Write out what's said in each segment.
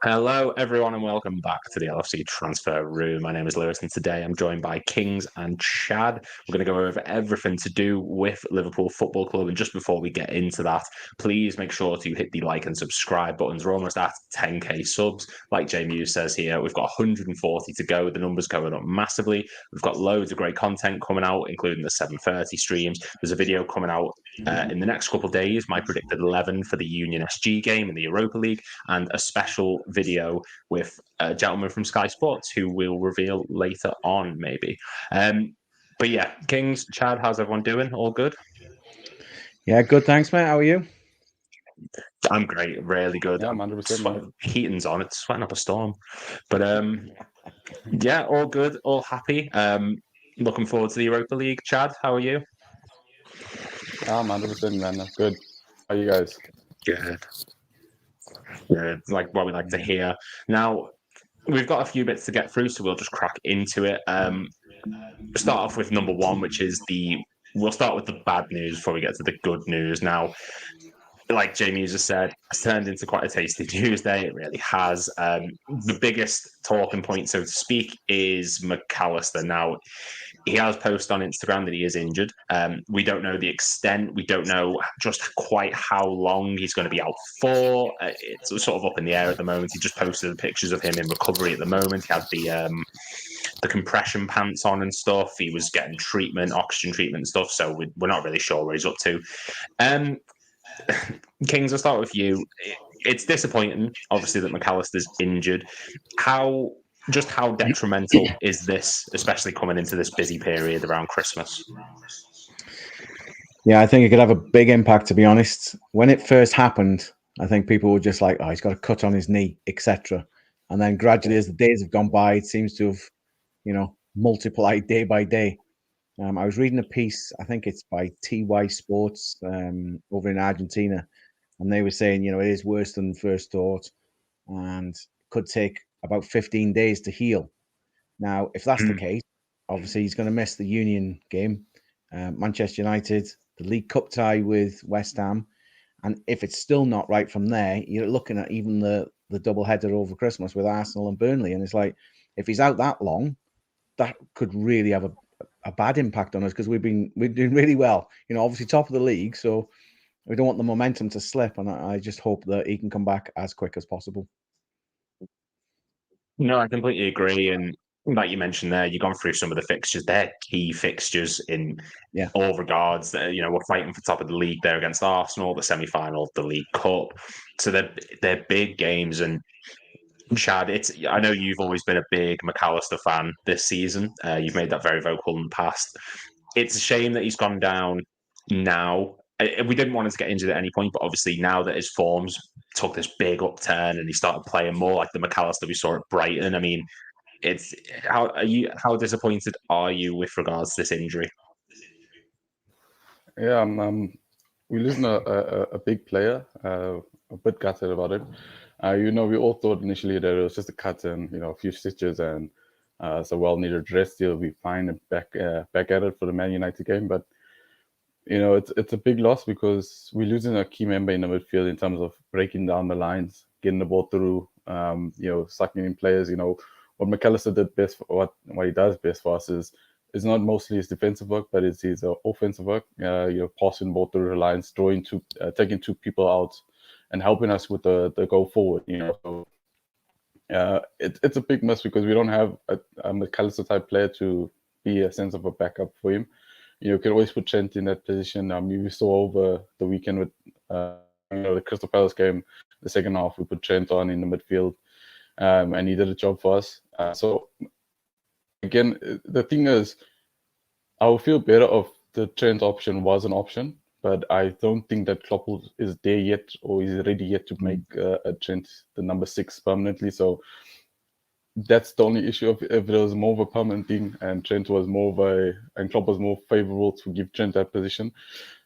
Hello, everyone, and welcome back to the LFC Transfer Room. My name is Lewis, and today I'm joined by Kings and Chad. We're going to go over everything to do with Liverpool Football Club. And just before we get into that, please make sure to hit the like and subscribe buttons. We're almost at 10k subs. Like Jamie says here, we've got 140 to go. The number's going up massively. We've got loads of great content coming out, including the 7:30 streams. There's a video coming out in the next couple of days, my predicted 11 for the Union SG game in the Europa League, and a special video with a gentleman from Sky Sports who we'll reveal later on, maybe. But yeah, Kings, Chad, how's everyone doing? All good? Yeah, good. Thanks, mate. How are you? I'm great, really good. Yeah, 100%. Heating's on, it's sweating up a storm. But yeah, all good, all happy. Looking forward to the Europa League. Chad, how are you? I'm 100%, man. Good. How are you guys? Good. Good. Like what we like to hear. Now, we've got a few bits to get through, so we'll just crack into it. Start off with number one, which is we'll start with the bad news before we get to the good news. Now, like Jamie just said, it's turned into quite a tasty Tuesday. It really has. The biggest talking point, so to speak, is Mac-Allister. Now, he has posted on Instagram that he is injured. We don't know the extent. We don't know just quite how long he's going to be out for. It's sort of up in the air at the moment. He just posted pictures of him in recovery at the moment. He had the compression pants on and stuff. He was getting treatment, oxygen treatment and stuff. So we're not really sure where he's up to. Kings, I'll start with you. It's disappointing, obviously, that Mac-Allister's injured. How detrimental is this, especially coming into this busy period around Christmas? Yeah, I think it could have a big impact, to be honest. When it first happened, I think people were just like, oh, he's got a cut on his knee, etc. And then gradually, as the days have gone by, it seems to have, multiplied day by day. I was reading a piece, I think it's by TY Sports over in Argentina, and they were saying, it is worse than first thought and could take about 15 days to heal. Now, if that's the case, obviously he's going to miss the Union game, Manchester United, the League Cup tie with West Ham, and if it's still not right from there, you're looking at even the double header over Christmas with Arsenal and Burnley, and it's like, if he's out that long, that could really have a bad impact on us, because we're doing really well, obviously top of the league, so we don't want the momentum to slip, and I just hope that he can come back as quick as possible. No, I completely agree. And like you mentioned there, you've gone through some of the fixtures. They're key fixtures in all regards. We're fighting for top of the league there against Arsenal, the semi-final of the League Cup. So they're big games. And Chad, I know you've always been a big Mac-Allister fan this season. You've made that very vocal in the past. It's a shame that he's gone down now. We didn't want him to get injured at any point, but obviously now that his forms took this big upturn and he started playing more like the Mac-Allister we saw at Brighton, I mean, how disappointed are you with regards to this injury? Yeah, we're losing a big player. A bit gutted about it. We all thought initially that it was just a cut and a few stitches and it's a well-needed rest. He'll be fine and back at it for the Man United game. But it's a big loss because we're losing a key member in the midfield in terms of breaking down the lines, getting the ball through, sucking in players. What Mac-Allister did best, what he does best for us is not mostly his defensive work, but it's his offensive work. Passing the ball through the lines, taking two people out, and helping us with the go forward. So it's a big miss because we don't have a Mac-Allister type player to be a sense of a backup for him. You can always put Trent in that position. We saw over the weekend with the Crystal Palace game, the second half, we put Trent on in the midfield, and he did a job for us. So again, the thing is, I would feel better if the Trent option was an option, but I don't think that Klopp is there yet or is ready yet to make a Trent the number 6 permanently. So that's the only issue. If there was more of a permanent thing and Trent was and Klopp was more favourable to give Trent that position,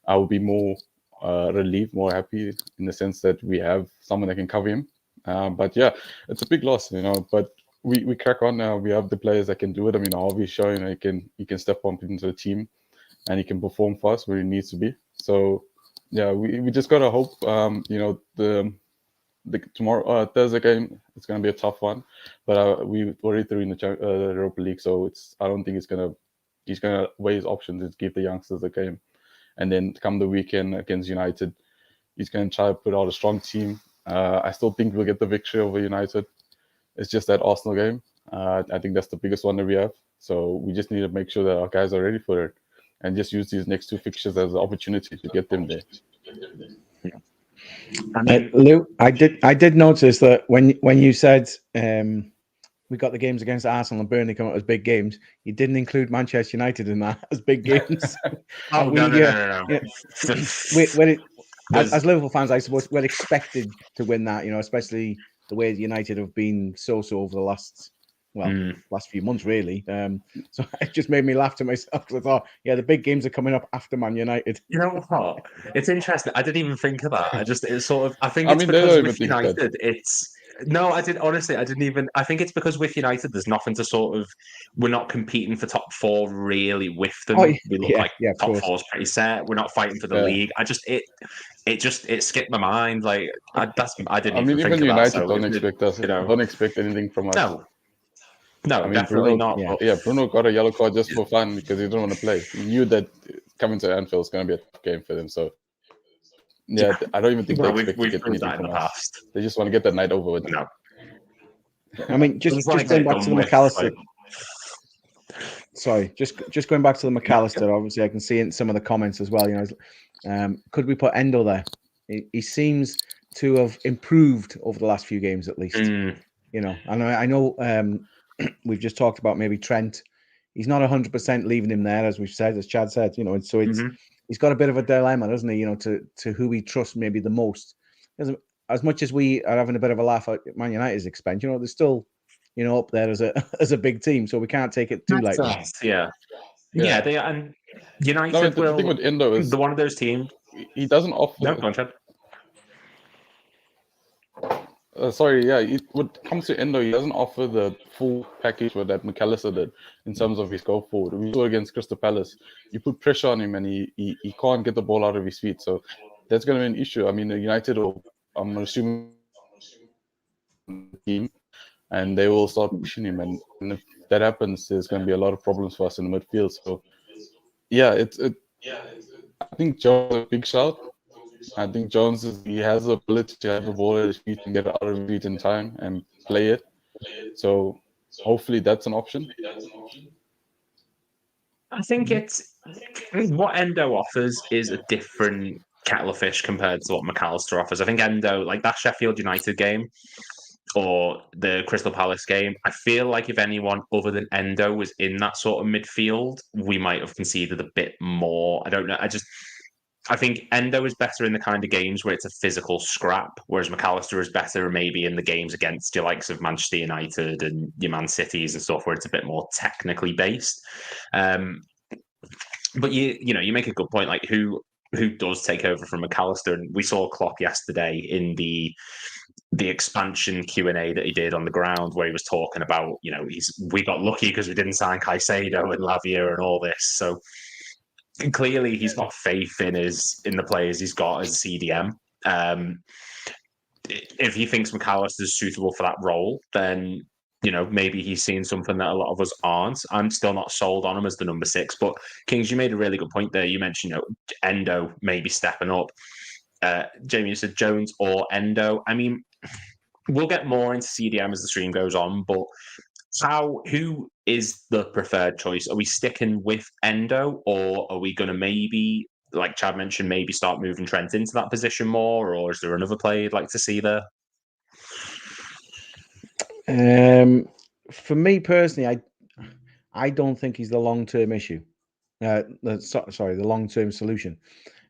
I would be more relieved, more happy in the sense that we have someone that can cover him. But yeah, it's a big loss, but we crack on now. We have the players that can do it. I mean, Harvey's showing he can step up into the team and he can perform for us where he needs to be. So yeah, we just got to hope, the the tomorrow Thursday game, it's going to be a tough one, but we already through in the Europa League, so I don't think he's going to weigh his options and give the youngsters a game, and then come the weekend against United, he's going to try to put out a strong team. I still think we'll get the victory over United. It's just that Arsenal game. I think that's the biggest one that we have. So we just need to make sure that our guys are ready for it, and just use these next two fixtures as an opportunity to get them there. Lou, I did notice that when you said we got the games against Arsenal and Burnley come out as big games, you didn't include Manchester United in that as big games. No. As Liverpool fans, I suppose we're expected to win that, especially the way United have been so over the last few months, really. So it just made me laugh to myself because I thought, the big games are coming up after Man United. You know what? It's interesting. I didn't even think of that. I think it's because with United, I didn't even. I think it's because with United, there's nothing to we're not competing for top four really with them. We look like top four is pretty set. We're not fighting for the league. It skipped my mind. Like I didn't even think of United that. Don't expect us. Don't expect anything from us. No, definitely not. Bruno got a yellow card just for fun because he didn't want to play. He knew that coming to Anfield is going to be a tough game for them. So, I don't even think they expect to get anything from us. They just want to get the night over with. No. I mean, just going back to the Mac-Allister. Sorry, just going back to the Mac-Allister. Obviously, I can see in some of the comments as well. Could we put Endo there? He seems to have improved over the last few games, at least. And I know. We've just talked about maybe Trent. He's not 100% leaving him there, as Chad said. So he's got a bit of a dilemma, doesn't he? To who we trust maybe the most. As much as we are having a bit of a laugh at Man United's expense, they're still, up there as a big team. So we can't take it too lightly. Yeah. They are, and United the thing with Endo is one of those teams. He doesn't offer. No, go on, Chad. When it comes to Endo, he doesn't offer the full package that Mac-Allister did in terms of his go forward. We saw against Crystal Palace, you put pressure on him and he can't get the ball out of his feet. So that's going to be an issue. I mean, United I'm assuming, team, and they will start pushing him. And if that happens, there's going to be a lot of problems for us in the midfield. So, I think Jones is a big shout. I think Jones he has the ability to have the ball at his feet and get it out of his feet in time and play it. So hopefully that's an option. I think what Endo offers is a different kettle of fish compared to what Mac-Allister offers. I think Endo, like that Sheffield United game or the Crystal Palace game, I feel like if anyone other than Endo was in that sort of midfield, we might have conceded a bit more. I don't know. I think Endo is better in the kind of games where it's a physical scrap, whereas Mac-Allister is better maybe in the games against your likes of Manchester United and your Man Cities and stuff where it's a bit more technically based. But you make a good point, like who does take over from Mac-Allister? And we saw Klopp yesterday in the expansion Q&A that he did on the ground where he was talking about, we got lucky because we didn't sign Caicedo and Lavia and all this. So clearly he's got faith in the players he's got as a CDM. If he thinks Mac-Allister is suitable for that role, then maybe he's seen something that a lot of us aren't. I'm still not sold on him as the number 6. But Kings, you made a really good point there. You mentioned Endo maybe stepping up. Jamie, you said Jones or Endo. I mean, we'll get more into CDM as the stream goes on, but who is the preferred choice? Are we sticking with Endo, or are we going to maybe, like Chad mentioned, maybe start moving Trent into that position more, or is there another player you'd like to see there? For me personally, I don't think he's the long-term issue. The long-term solution.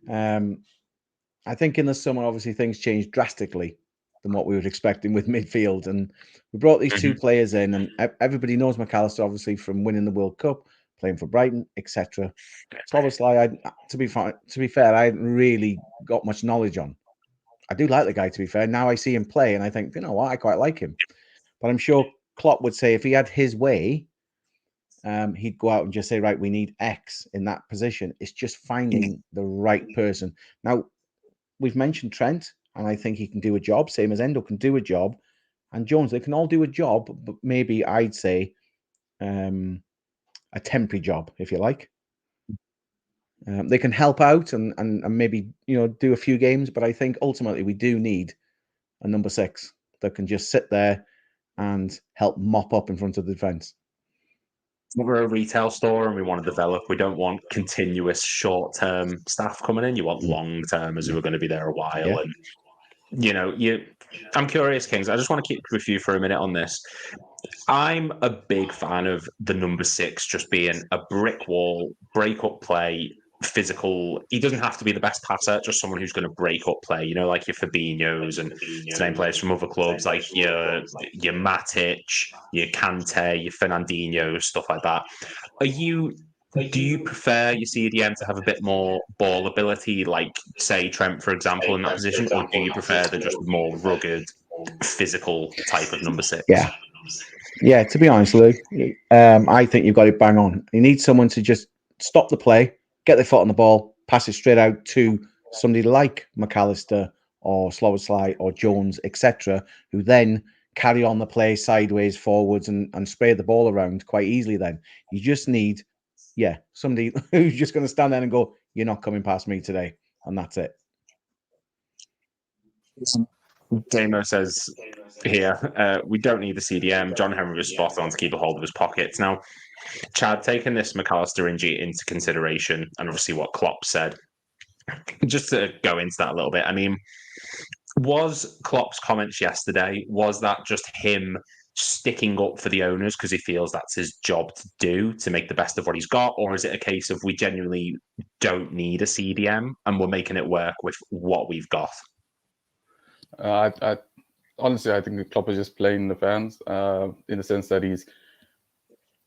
I think in the summer, obviously, things changed drastically than what we were expecting with midfield. And we brought these two players in, and everybody knows Mac-Allister, obviously, from winning the World Cup, playing for Brighton, etc. So obviously, to be fair, I hadn't really got much knowledge on. I do like the guy, to be fair. Now I see him play, and I think, you know what, I quite like him. But I'm sure Klopp would say if he had his way, he'd go out and just say, right, we need X in that position. It's just finding the right person. Now, we've mentioned Trent. and I think he can do a job. Same as Endo can do a job, and Jones. They can all do a job, but maybe I'd say a temporary job, if you like. They can help out and maybe do a few games, but I think ultimately we do need a number 6 that can just sit there and help mop up in front of the defence. We're a retail store and we want to develop. We don't want continuous short-term staff coming in. You want long-termers who are going to be there a while. Yeah. And I'm curious, Kings. I just want to keep with you for a minute on this. I'm a big fan of the number 6 just being a brick wall, break up play, physical. He doesn't have to be the best passer, just someone who's going to break up play, like your Fabinhos and to name players from other clubs, like your Matic, your Kante, your Fernandinho, stuff like that. Do you prefer your CDM to have a bit more ball ability, like, say, Trent, for example, in that position, or do you prefer the just more rugged, physical type of number 6? Yeah, to be honest, Lou, I think you've got it bang on. You need someone to just stop the play, get their foot on the ball, pass it straight out to somebody like Mac-Allister or Szoboszlai or Jones, etc., who then carry on the play sideways, forwards, and spray the ball around quite easily. Then you just need, somebody who's just going to stand there and go, "You're not coming past me today," and that's it. Damo says here, we don't need the CDM. John Henry was spot on to keep a hold of his pockets. Now, Chad, taking this Mac-Allister injury into consideration, and obviously what Klopp said, just to go into that a little bit, I mean, was Klopp's comments yesterday, was that just him sticking up for the owners because he feels that's his job to do, to make the best of what he's got? Or is it a case of we genuinely don't need a CDM and we're making it work with what we've got? Honestly, I think Klopp is just playing the fans in the sense that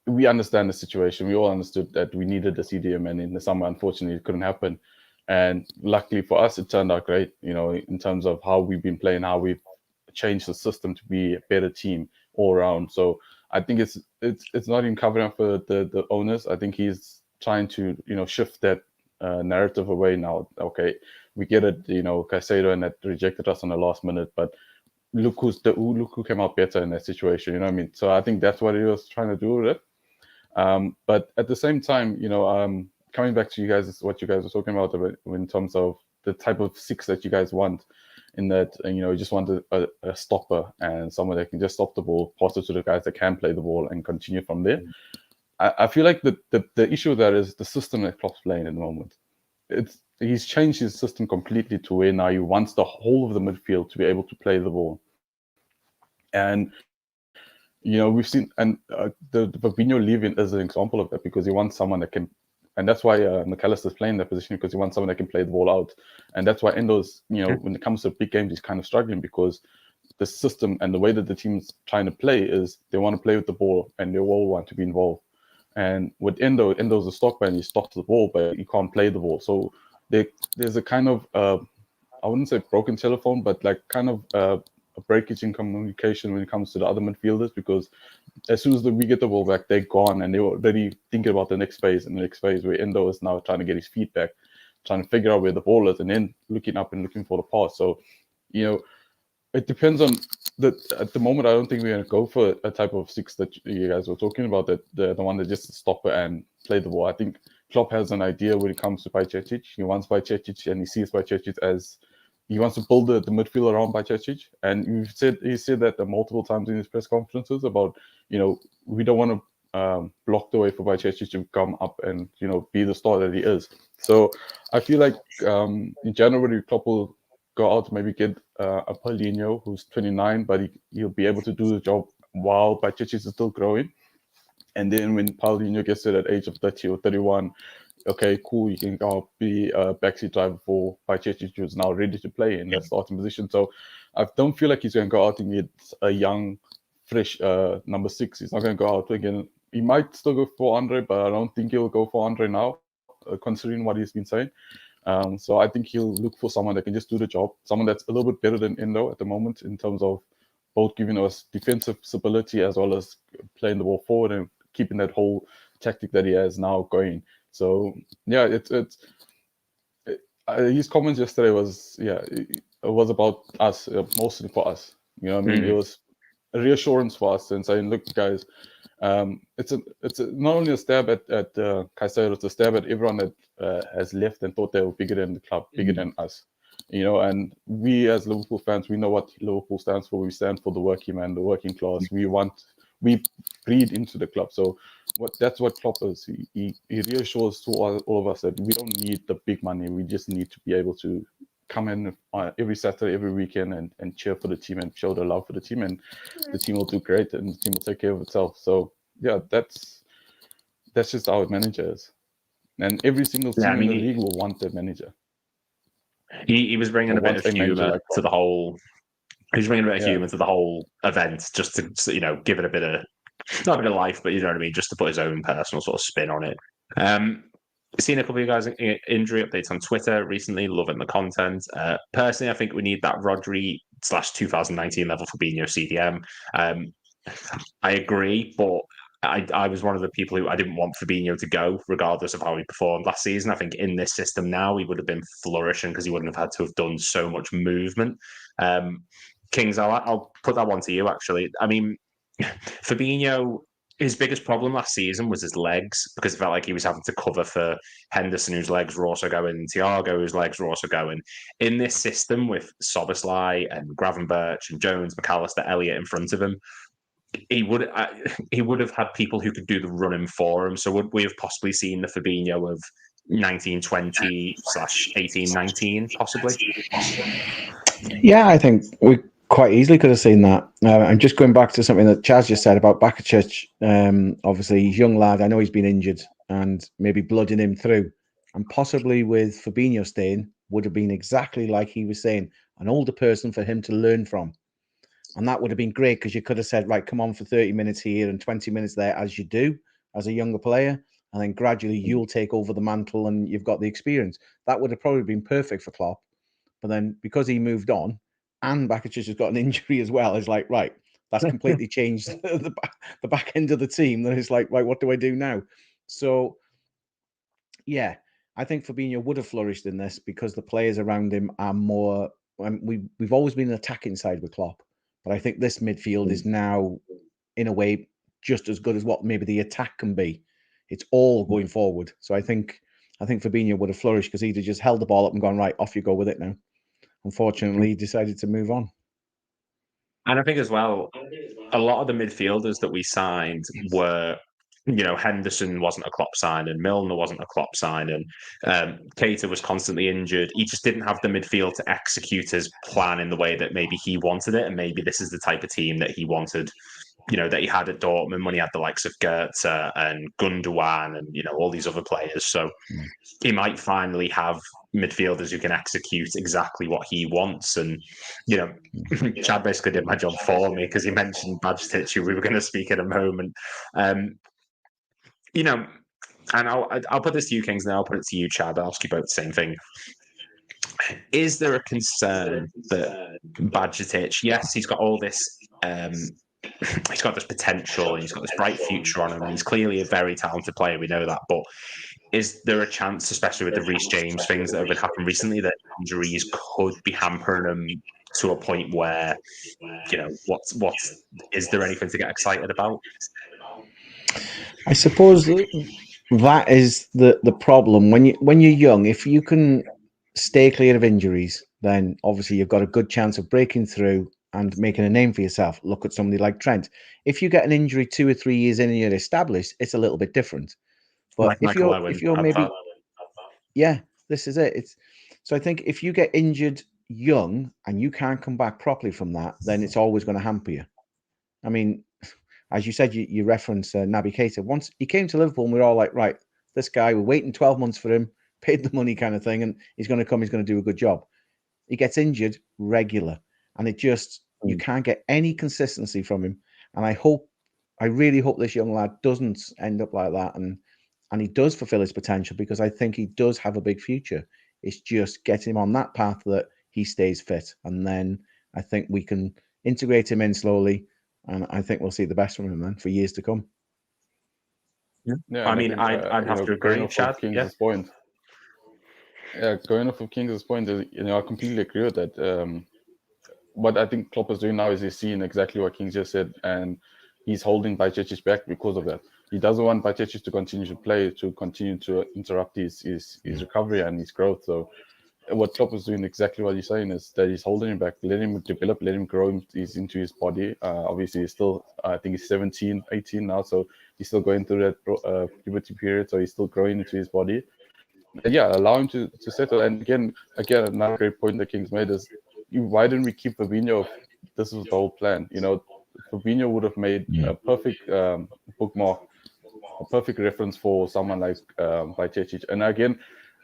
we understand the situation. We all understood that we needed a CDM, and in the summer, unfortunately, it couldn't happen. And luckily for us, it turned out great, in terms of how we've been playing, how we've changed the system to be a better team all around. So I think it's not even covering up for the owners. I think he's trying to, shift that narrative away now. Okay, we get it, Caicedo and that rejected us on the last minute, but look who came out better in that situation. You know what I mean? So I think that's what he was trying to do with it. But at the same time, coming back to you guys, what you guys were talking about in terms of the type of 6 that you guys want, in that, you just want a stopper and someone that can just stop the ball, pass it to the guys that can play the ball and continue from there. I feel like the issue there is the system that Klopp's playing at the moment. He's changed his system completely to where now he wants the whole of the midfield to be able to play the ball. And we've seen, and the Fabinho leaving is an example of that, because he wants someone that can, and that's why Mac-Allister's playing that position, because he wants someone that can play the ball out. And that's why Endo's, when it comes to big games, he's kind of struggling, because the system and the way that the team's trying to play is they want to play with the ball and they all want to be involved. And with Endo's a stopper and he stops the ball, but he can't play the ball. So there's a kind of, I wouldn't say broken telephone, but like kind of a breakage in communication when it comes to the other midfielders, because as soon as we get the ball back, they're gone and they're already thinking about the next phase, and the next phase where Endo is now trying to get his feet back, trying to figure out where the ball is, and then looking up and looking for the pass. So, it depends on at the moment. I don't think we're going to go for a type of 6 that you guys were talking about, that the one that just stop it and play the ball. I think Klopp has an idea when it comes to Bajcetic. He wants Bajcetic, and he sees Bajcetic as, he wants to build the midfield around Bajcetic. And he said that multiple times in his press conferences about, we don't want to block the way for Bajcetic to come up and, be the star that he is. So I feel like in January, Klopp will go out, maybe get a Paulinho who's 29, but he'll be able to do the job while Bajcetic is still growing. And then when Paulinho gets to that age of 30 or 31, okay, cool, you can go be a backseat driver for Bajcetic, who's now ready to play in the starting position. So I don't feel like he's going to go out and get a young, fresh number 6. He's not going to go out again. He might still go for Andre, but I don't think he'll go for Andre now, considering what he's been saying. So I think he'll look for someone that can just do the job, someone that's a little bit better than Endo at the moment in terms of both giving us defensive stability as well as playing the ball forward and keeping that whole tactic that he has now going. So yeah, his comments yesterday was, about us, mostly for us. You know what I mean? It was a reassurance for us and saying, look, guys, it's not only a stab at Caicedo, it's a stab at everyone that has left and thought they were bigger than the club, bigger than us. You know, and we as Liverpool fans, we know what Liverpool stands for. We stand for the working man, the working class. We breed into the club. So that's what Klopp is. He reassures to all of us that we don't need the big money. We just need to be able to come in every Saturday, every weekend and cheer for the team and show the love for the team, and the team will do great and the team will take care of itself. So yeah, that's just our manager is. And every single team in the league will want that manager. He was bringing a bit of humour to the whole. He was bringing a bit of humour to the whole event, just to, you know, give it a bit of, not a bit of life, but you know what I mean, just to put his own personal sort of spin on it. Seen a couple of you guys injury updates on Twitter recently, loving the content. Personally, I think we need that Rodri / 2019 level Fabinho CDM. I agree, but I was one of the people who I didn't want Fabinho to go, regardless of how he performed last season. I think in this system now, he would have been flourishing because he wouldn't have had to have done so much movement. Kings, I'll put that one to you, actually. I mean, Fabinho, his biggest problem last season was his legs, because it felt like he was having to cover for Henderson, whose legs were also going, Thiago, whose legs were also going. In this system with Szoboszlai and Gravenberch and Jones, Mac-Allister, Elliott in front of him, he would have had people who could do the running for him. So would we have possibly seen the Fabinho of 1920 / 1819, possibly? Yeah, I think we quite easily could have seen that. I'm just going back to something that Chaz just said about Bakacic. Obviously, he's a young lad. I know he's been injured and maybe blooding him through. And possibly with Fabinho staying, would have been exactly like he was saying, an older person for him to learn from. And that would have been great, because you could have said, right, come on for 30 minutes here and 20 minutes there, as you do as a younger player. And then gradually you'll take over the mantle and you've got the experience. That would have probably been perfect for Klopp. But then because he moved on and Bakacic has got an injury as well, it's like, right, that's completely changed the back end of the team. Then it's like, right, what do I do now? So, yeah, I think Fabinho would have flourished in this because the players around him are more... We've always been an attacking side with Klopp. But I think this midfield is now, in a way, just as good as what maybe the attack can be. It's all going forward. So I think Fabinho would have flourished because he'd have just held the ball up and gone, right, off you go with it now. Unfortunately, he decided to move on. And I think as well, a lot of the midfielders that we signed were, you know, Henderson wasn't a Klopp signing, Milner wasn't a Klopp signing, Keita was constantly injured. He just didn't have the midfield to execute his plan in the way that maybe he wanted it, and maybe this is the type of team that he wanted, you know, that he had at Dortmund when he had the likes of Goetze and Gundogan and, you know, all these other players. So he might finally have midfielders who can execute exactly what he wants. And, you know, Chad basically did my job for me because he mentioned Bakacic, who we were going to speak in a moment. You know, and I'll put this to you, Kings, and I'll put it to you, Chad. I'll ask you both the same thing. Is there a concern that Bakacic, yes, he's got all this, he's got this potential, and he's got this bright future on him, and he's clearly a very talented player, we know that, but is there a chance, especially with the Reece James things that have been happening recently, that injuries could be hampering him to a point where, you know, is there anything to get excited about? I suppose that is the problem. When you're young, if you can stay clear of injuries, then obviously you've got a good chance of breaking through and making a name for yourself. Look at somebody like Trent. If you get an injury 2 or 3 years in and you're established, it's a little bit different. But like if you're maybe, yeah, this is it. So I think if you get injured young and you can't come back properly from that, then it's always going to hamper you. I mean, as you said, you referenced Naby Keita. Once he came to Liverpool, and we were all like, right, this guy, we're waiting 12 months for him, paid the money kind of thing, and he's going to come, he's going to do a good job. He gets injured regular, and it just, you can't get any consistency from him. And I really hope this young lad doesn't end up like that, and he does fulfill his potential, because I think he does have a big future. It's just getting him on that path that he stays fit, and then I think we can integrate him in slowly. And I think we'll see the best from him then for years to come. Yeah, I mean, I'd have to agree, Chad. King's point. Going off of King's point, I completely agree with that. What I think Klopp is doing now is he's seeing exactly what King just said, and he's holding Bajcetic back because of that. He doesn't want Bajcetic to continue to play, to continue to interrupt his recovery and his growth. So what Klopp is doing, exactly what he's saying, is that he's holding him back, letting him develop, letting him grow into his body. Obviously, he's still, I think he's 17, 18 now, so he's still going through that puberty period, so he's still growing into his body. And allow him to settle. And again, another great point that King's made is, why didn't we keep Fabinho if this was the whole plan? Fabinho would have made a perfect bookmark, a perfect reference for someone like Bajcetic. And again,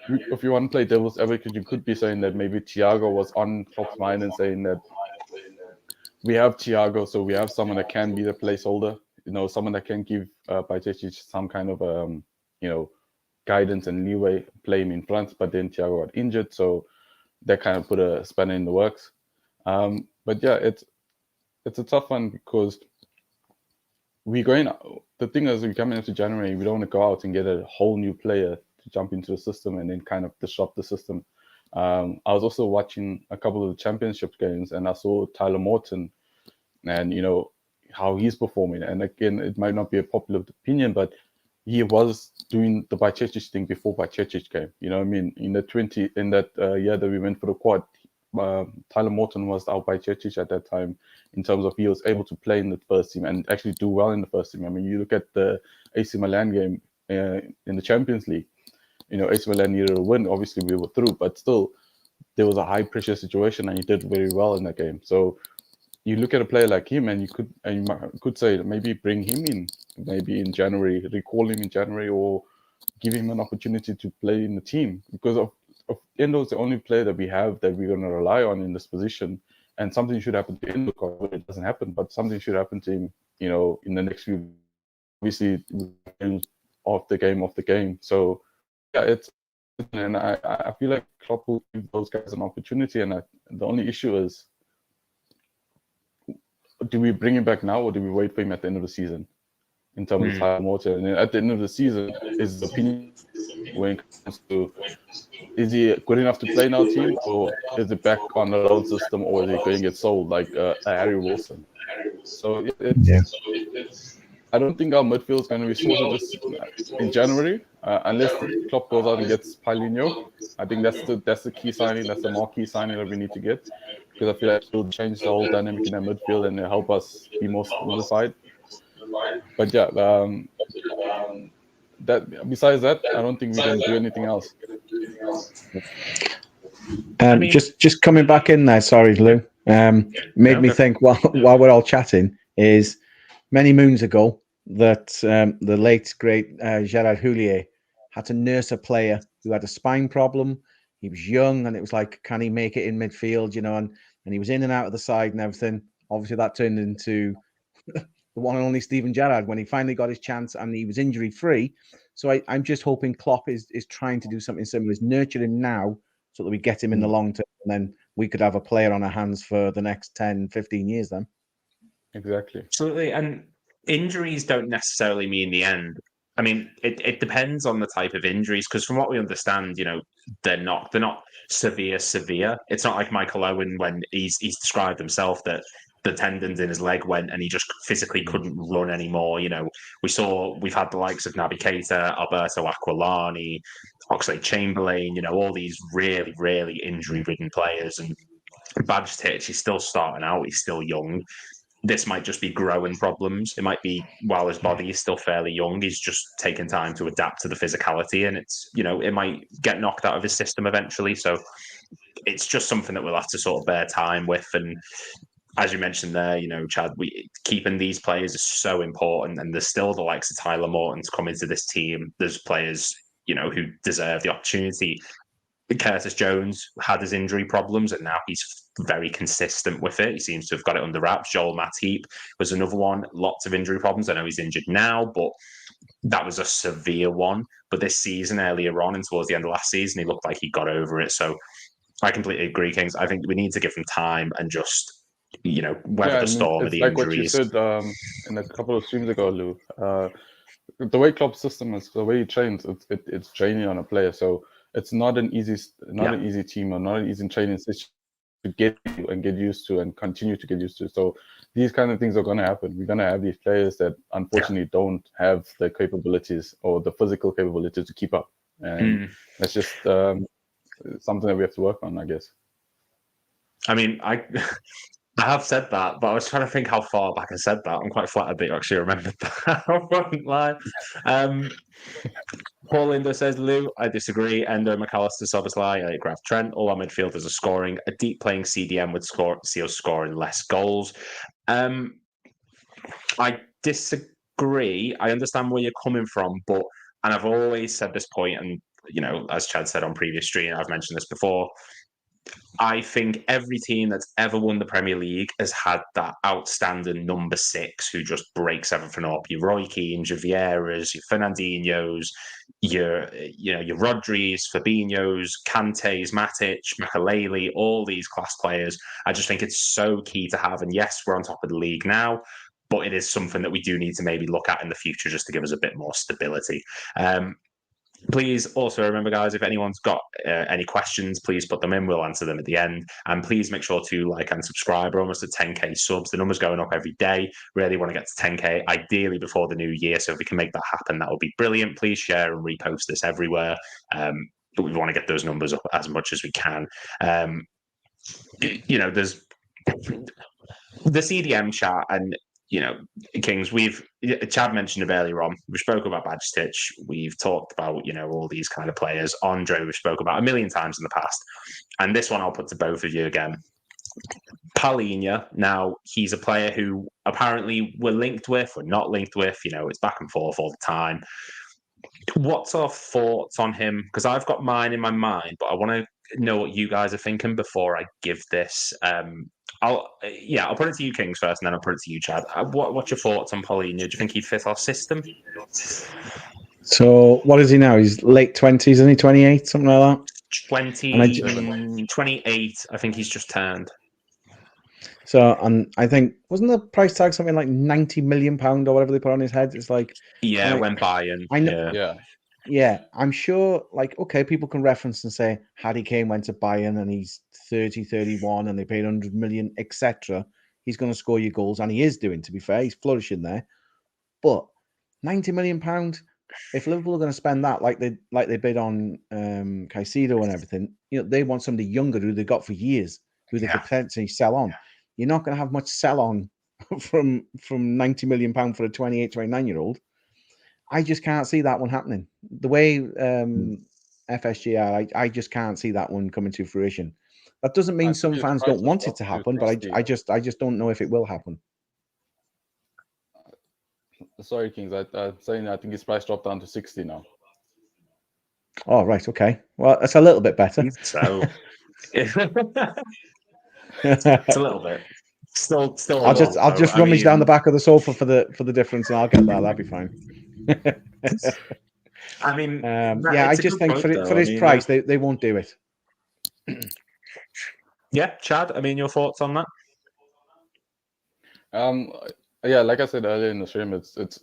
if you want to play devil's advocate, you could be saying that maybe Thiago was on Klopp's mind and saying that we have Thiago, so we have someone that can be the placeholder, someone that can give Bajcetic some kind of, guidance and leeway, play him in front. But then Thiago got injured, so that kind of put a spanner in the works. But it's a tough one because the thing is, we're coming into January, we don't want to go out and get a whole new player to jump into the system and then kind of disrupt the system. I was also watching a couple of the championship games, and I saw Tyler Morton and how he's performing. And again, it might not be a popular opinion, but he was doing the Bajcetic thing before Bajcetic came. You know what I mean? In that year that we went for the quad, Tyler Morton was our Bajcetic at that time, in terms of he was able to play in the first team and actually do well in the first team. I mean, you look at the AC Milan game in the Champions League. AC Milan needed a win. Obviously, we were through, but still, there was a high pressure situation, and he did very well in that game. So you look at a player like him, and you could say maybe bring him in, maybe in January, recall him in January, or give him an opportunity to play in the team, because of Endo's the only player that we have that we're going to rely on in this position. And something should happen to Endo. It doesn't happen, but something should happen to him, in the next few. Obviously, off the game. So and I feel like Klopp will give those guys an opportunity. And the only issue is, do we bring him back now, or do we wait for him at the end of the season? In terms of Tyler Morton, and at the end of the season, his opinion when it comes to, is he good enough to play in our team, or is it back on the loan system, or is he going to get sold like Harry Wilson? So I don't think our midfield is going to be sorted this in January, unless Klopp goes out and gets Paulinho. I think that's the key signing. That's the marquee signing that we need to get, because I feel like it'll change the whole dynamic in our midfield and help us be more solidified. But that besides that, I don't think we can do anything else. Just coming back in there, sorry, Lou. Made me think while we're all chatting is many moons ago that the late great Gerard Houllier had to nurse a player who had a spine problem. He was young, and it was like, can he make it in midfield? And he was in and out of the side and everything. Obviously, that turned into the one and only Steven Gerrard when he finally got his chance and he was injury free. So I'm just hoping Klopp is trying to do something similar, is nurture him now so that we get him in the long term, and then we could have a player on our hands for the next 10, 15 years then. Exactly. Absolutely. And injuries don't necessarily mean the end. I mean, it depends on the type of injuries, because from what we understand, they're not severe. It's not like Michael Owen when he's described himself that the tendons in his leg went and he just physically couldn't run anymore. We've had the likes of Naby Keita, Alberto Aquilani, Oxlade-Chamberlain, all these really, really injury-ridden players. And Bajcetic, he's still starting out, he's still young. This might just be growing problems. It might be, while his body is still fairly young, he's just taking time to adapt to the physicality, and it's, it might get knocked out of his system eventually. So it's just something that we'll have to sort of bear time with. And as you mentioned there, Chad, keeping these players is so important. And there's still the likes of Tyler Morton to come into this team. There's players, who deserve the opportunity. Curtis Jones had his injury problems, and now he's very consistent with it. He seems to have got it under wraps. Joel Matip was another one. Lots of injury problems. I know he's injured now, but that was a severe one. But this season, earlier on and towards the end of last season, he looked like he got over it. So I completely agree, Kings. I think we need to give him time and just, weather the storm of the like injuries. What you said in a couple of streams ago, Lou. The way Klopp's system is, the way he trains, it's draining on a player. So it's not an easy team or not an easy training session to get used to and continue to get used to. So these kind of things are going to happen. We're going to have these players that unfortunately don't have the capabilities or the physical capabilities to keep up, and that's just something that we have to work on, I guess. I mean, I have said that, but I was trying to think how far back I said that. I'm quite flattered that you actually remembered that. I won't lie. Paul Lindo says, Lou, I disagree. Endo, Mac-Allister, Szoboszlai, Graf Trent, all our midfielders are scoring. A deep playing CDM would see us scoring less goals. I disagree. I understand where you're coming from, and I've always said this point, and as Chad said on previous stream, I've mentioned this before. I think every team that's ever won the Premier League has had that outstanding number 6 who just breaks everything up. Your Roy Keane, your Vieiras, your Fernandinhos, your Rodris, Fabinhos, Kantes, Matic, Makelele, all these class players. I just think it's so key to have. And yes, we're on top of the league now, but it is something that we do need to maybe look at in the future just to give us a bit more stability. Please also remember, guys, if anyone's got any questions, please put them in. We'll answer them at the end. And please make sure to like and subscribe. We're almost at 10K subs. The number's going up every day. Really want to get to 10K, ideally before the new year. So if we can make that happen, that would be brilliant. Please share and repost this everywhere. But we want to get those numbers up as much as we can. There's the CDM chat and Kings, Chad mentioned it earlier on. We spoke about Bajcetic. We've talked about, all these kind of players. Andre, we've spoke about a million times in the past. And this one I'll put to both of you again. Palhinha, now he's a player who apparently we're linked with, we're not linked with, it's back and forth all the time. What's our thoughts on him? Because I've got mine in my mind, but I want to know what you guys are thinking before I give this. I'll put it to you, Kings, first, and then I'll put it to you, Chad. What's your thoughts on Palhinha? Do you think he'd fit our system? So, what is he now? He's late 20s, isn't he? 28, something like that? 28, I think he's just turned. So, and I think, wasn't the price tag something like £90 million or whatever they put on his head? It's like... Yeah, when buying. I know, yeah, I'm sure, okay, people can reference and say, Harry Kane went to Bayern and he's 30, 31 and they paid 100 million, etc. He's going to score you goals, and he is doing, to be fair. He's flourishing there. But £90 million, if Liverpool are going to spend that like they bid on Caicedo and everything, they want somebody younger who they've got for years, who they could potentially sell on. You're not going to have much sell on from £90 million for a 28, 29-year-old. I just can't see that one happening. The way FSG are, I just can't see that one coming to fruition. That doesn't mean some fans don't want it to happen, but I just don't know if it will happen. Sorry, Kings. I'm saying I think his price dropped down to 60 now. Oh, right. Okay. Well, that's a little bit better. So it's a little bit. Still. I'll just rummage down the back of the sofa for the difference, and I'll get that. That'll be fine. I mean, I just think for his price, they won't do it. Yeah, Chad. I mean, your thoughts on that? Like I said earlier in the stream, it's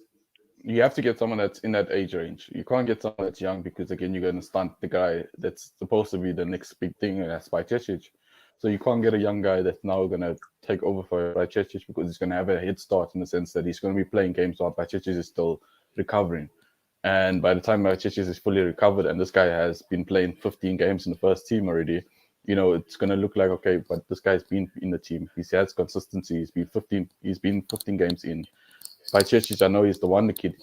you have to get someone that's in that age range. You can't get someone that's young because again, you're going to stunt the guy that's supposed to be the next big thing, and that's Bajcetic. So you can't get a young guy that's now going to take over for Bajcetic because he's going to have a head start in the sense that he's going to be playing games while Bajcetic is still recovering. And by the time Bajcetic is fully recovered and this guy has been playing 15 games in the first team already, it's going to look like, okay, but this guy's been in the team. He has consistency. He's been 15 games in. Bajcetic, I know he's the wonder kid,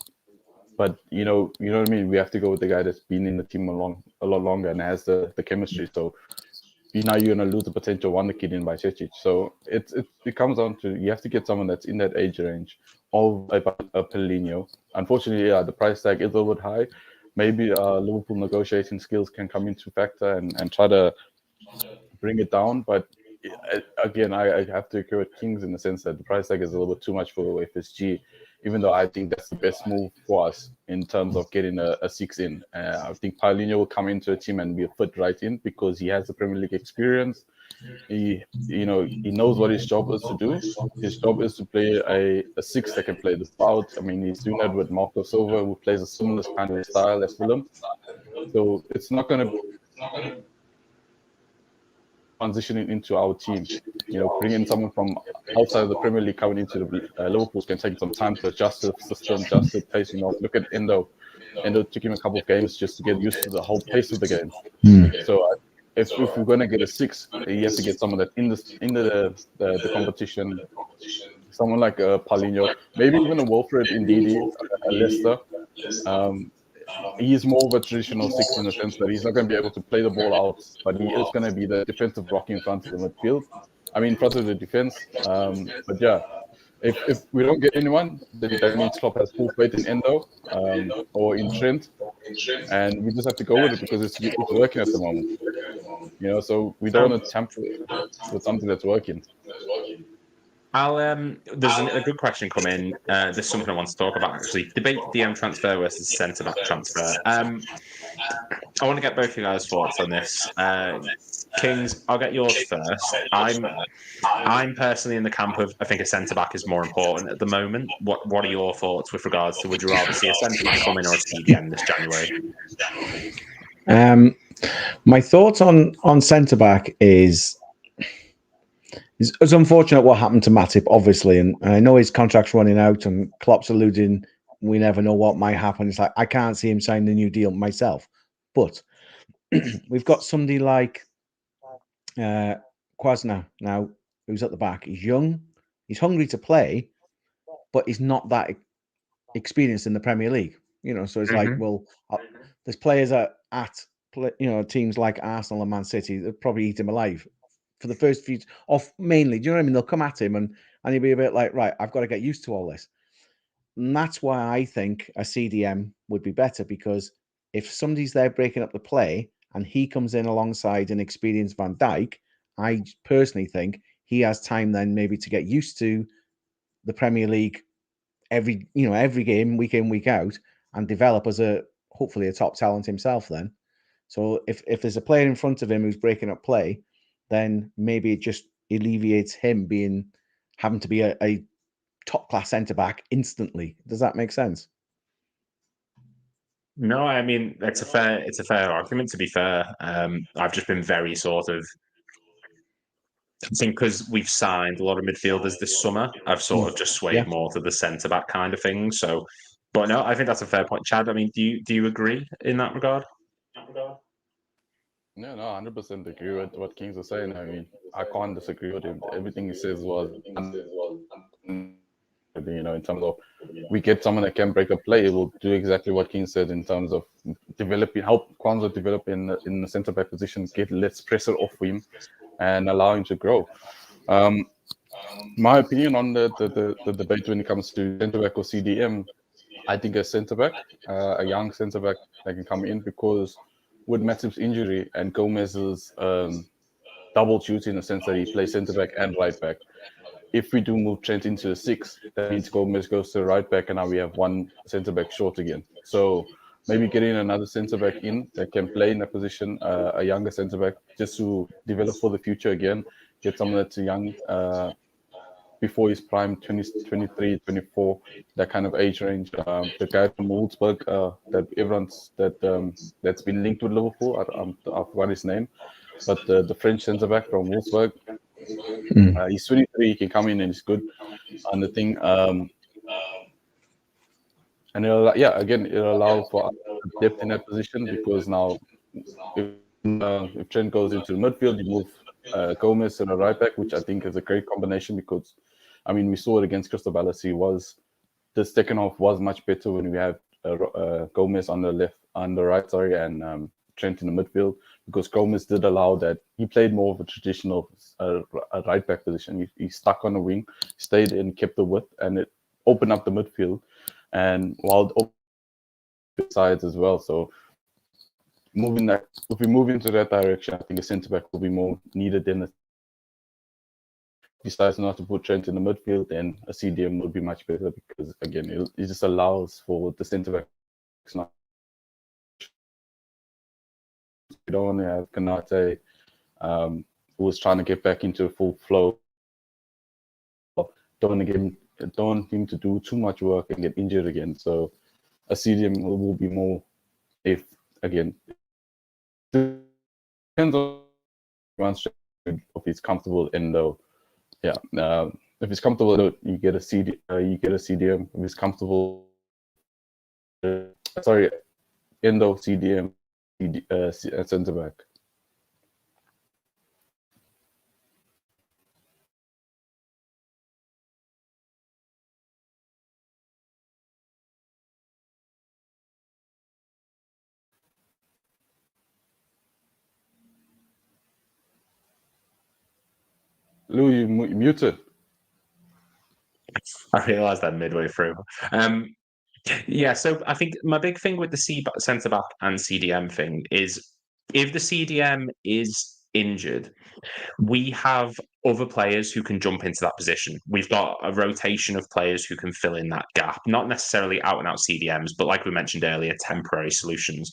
but you know what I mean? We have to go with the guy that's been in the team a lot longer and has the chemistry. So now you're going to lose the potential wonder kid in Bajcetic. So it comes down to you have to get someone that's in that age range of a Palhinha. Unfortunately, the price tag is a little bit high. Maybe Liverpool negotiating skills can come into factor and try to bring it down. But again, I have to agree with Kings in the sense that the price tag is a little bit too much for FSG, even though I think that's the best move for us in terms of getting a 6 in. I think Palhinha will come into a team and be a fit right in because he has the Premier League experience. He knows what his job is to do. His job is to play a 6 that can play the out. I mean, he's doing that with Marco Silva, who plays a similar kind of style as Fulham. So it's not going to transitioning into our team. Bringing someone from outside of the Premier League coming into the Liverpool can take some time to adjust the system, adjust the pace. Look at Endo. Endo took him a couple of games just to get used to the whole pace of the game. So if we're going to get a 6, you have to get someone that in the competition. Someone like Paulinho, maybe even a Wilfred Ndidi, a Leicester. He's more of a traditional 6 in the sense that he's not going to be able to play the ball out, but he is going to be the defensive rock in front of the midfield. In front of the defense. But yeah, if we don't get anyone, then that means Klopp has full faith in Endo or in Trent, and we just have to go with it because it's working at the moment. So we don't want to tamper with something that's working. There's a good question come in. There's something I want to talk about actually. Debate DM transfer versus centre back transfer. I want to get both of you guys' thoughts on this. Kings, I'll get yours first. I'm personally in the camp of I think a centre back is more important at the moment. What are your thoughts with regards to would you rather see a centre back come in or a CDM this January? My thoughts on centre back is it's unfortunate what happened to Matip, obviously, and I know his contract's running out, and Klopp's alluding we never know what might happen. It's like I can't see him signing the new deal myself, but we've got somebody like Kwasna now, who's at the back. He's young, he's hungry to play, but he's not that experienced in the Premier League. So it's like, well, there's players at teams like Arsenal and Man City that probably eat him alive for the first few off mainly. Do you know what I mean? They'll come at him and he'll be a bit like, right, I've got to get used to all this. And that's why I think a CDM would be better, because if somebody's there breaking up the play and he comes in alongside an experienced Van Dijk, I personally think he has time then maybe to get used to the Premier League every game, week in, week out, and develop as hopefully a top talent himself then. So if there's a player in front of him who's breaking up play, then maybe it just alleviates him having to be a top class centre back instantly. Does that make sense? No, it's a fair argument. To be fair, I've just been very sort of. I think because we've signed a lot of midfielders this summer, I've sort of just swayed more to the centre back kind of thing. So, but no, I think that's a fair point, Chad. Do you agree in that regard? No, 100% agree with what Kings are saying. I can't disagree with him. Everything he says was, in terms of we get someone that can break a play, it will do exactly what King said in terms of help Kwanzaa develop in the centre back position, get less pressure off him, and allow him to grow. My opinion on the debate when it comes to centre back or CDM, I think a centre back, a young centre back that can come in, because with Matip's injury and Gomez's double duty in the sense that he plays centre back and right back, if we do move Trent into the 6, that means Gomez goes to the right back, and now we have one centre back short again. So maybe getting another centre back in that can play in that position, a younger centre back, just to develop for the future again, get someone that's young, before his prime, 23, 24, that kind of age range. The guy from Wolfsburg, that's been linked with Liverpool, I forgot his name, but the French centre back from Wolfsburg, he's 23, he can come in and he's good on the thing. And it'll allow for depth in that position, because now if Trent goes into the midfield, you move Gomez to the right back, which I think is a great combination, because we saw it against Crystal Palace. The second half was much better when we had Gomez on the right, and Trent in the midfield, because Gomez did allow that. He played more of a traditional right back position. He stuck on the wing, stayed and kept the width, and it opened up the midfield, and while it sides as well. So if we move into that direction, I think a centre back will be more needed than decides not to put Trent in the midfield, then a CDM would be much better, because again, it just allows for the centre back. We don't want to have Kanate, who was trying to get back into a full flow. Don't want him to do too much work and get injured again. So a CDM will be more, if again, depends on if he's comfortable in the if he's comfortable, you get a CDM. If he's comfortable, in the CDM, centre back. Lou, you muted. I realised that midway through. Yeah, so I think my big thing with the centre back and CDM thing is if the CDM is injured, we have other players who can jump into that position. We've got a rotation of players who can fill in that gap, not necessarily out and out CDMs, but like we mentioned earlier, temporary solutions.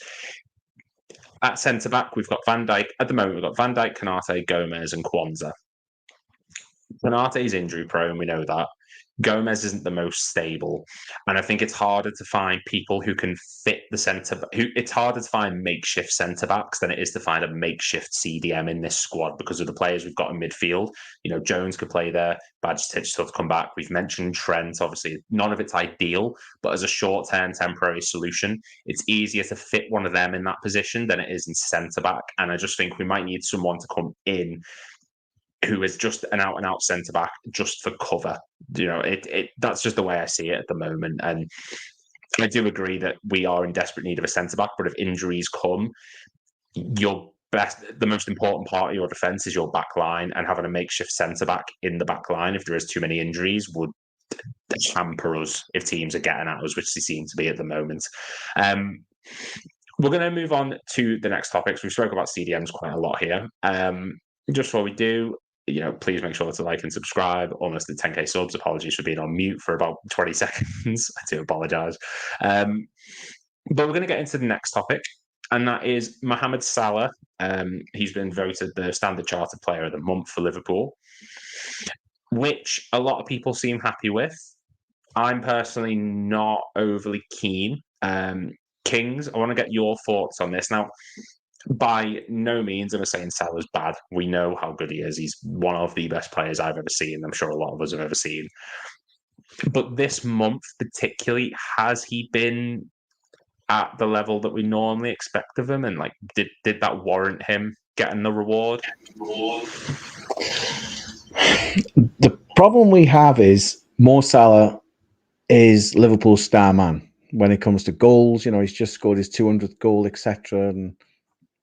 At centre back, we've got Van Dijk. At the moment, we've got Van Dijk, Konate, Gomez, and Kwanzaa. Konate is injury prone, we know that. Gomez isn't the most stable, and I think it's harder to find people who can fit the centre. It's harder to find makeshift centre backs than it is to find a makeshift CDM in this squad because of the players we've got in midfield. You know, Jones could play there. Bajcetic still to come back. We've mentioned Trent. Obviously, none of it's ideal, but as a short-term temporary solution, it's easier to fit one of them in that position than it is in centre back. And I just think we might need someone to come in who is just an out-and-out centre-back just for cover. You know, that's just the way I see it at the moment. And I do agree that we are in desperate need of a centre-back, but if injuries come, the most important part of your defence is your back line, and having a makeshift centre-back in the back line, if there is too many injuries, would hamper us if teams are getting at us, which they seem to be at the moment. We're going to move on to the next topics. We've spoken about CDMs quite a lot here. Just before we do, please make sure to like and subscribe. Almost at 10k subs. Apologies for being on mute for about 20 seconds. I do apologise. But we're going to get into the next topic, and that is Mohamed Salah. He's been voted the Standard Chartered Player of the Month for Liverpool, which a lot of people seem happy with. I'm personally not overly keen. Kings, I want to get your thoughts on this. Now, by no means am I saying Salah's bad. We know how good he is. He's one of the best players I've ever seen. I'm sure a lot of us have ever seen. But this month particularly, has he been at the level that we normally expect of him? And did that warrant him getting the reward? The problem we have is Mo Salah is Liverpool's star man when it comes to goals. He's just scored his 200th goal, etc. And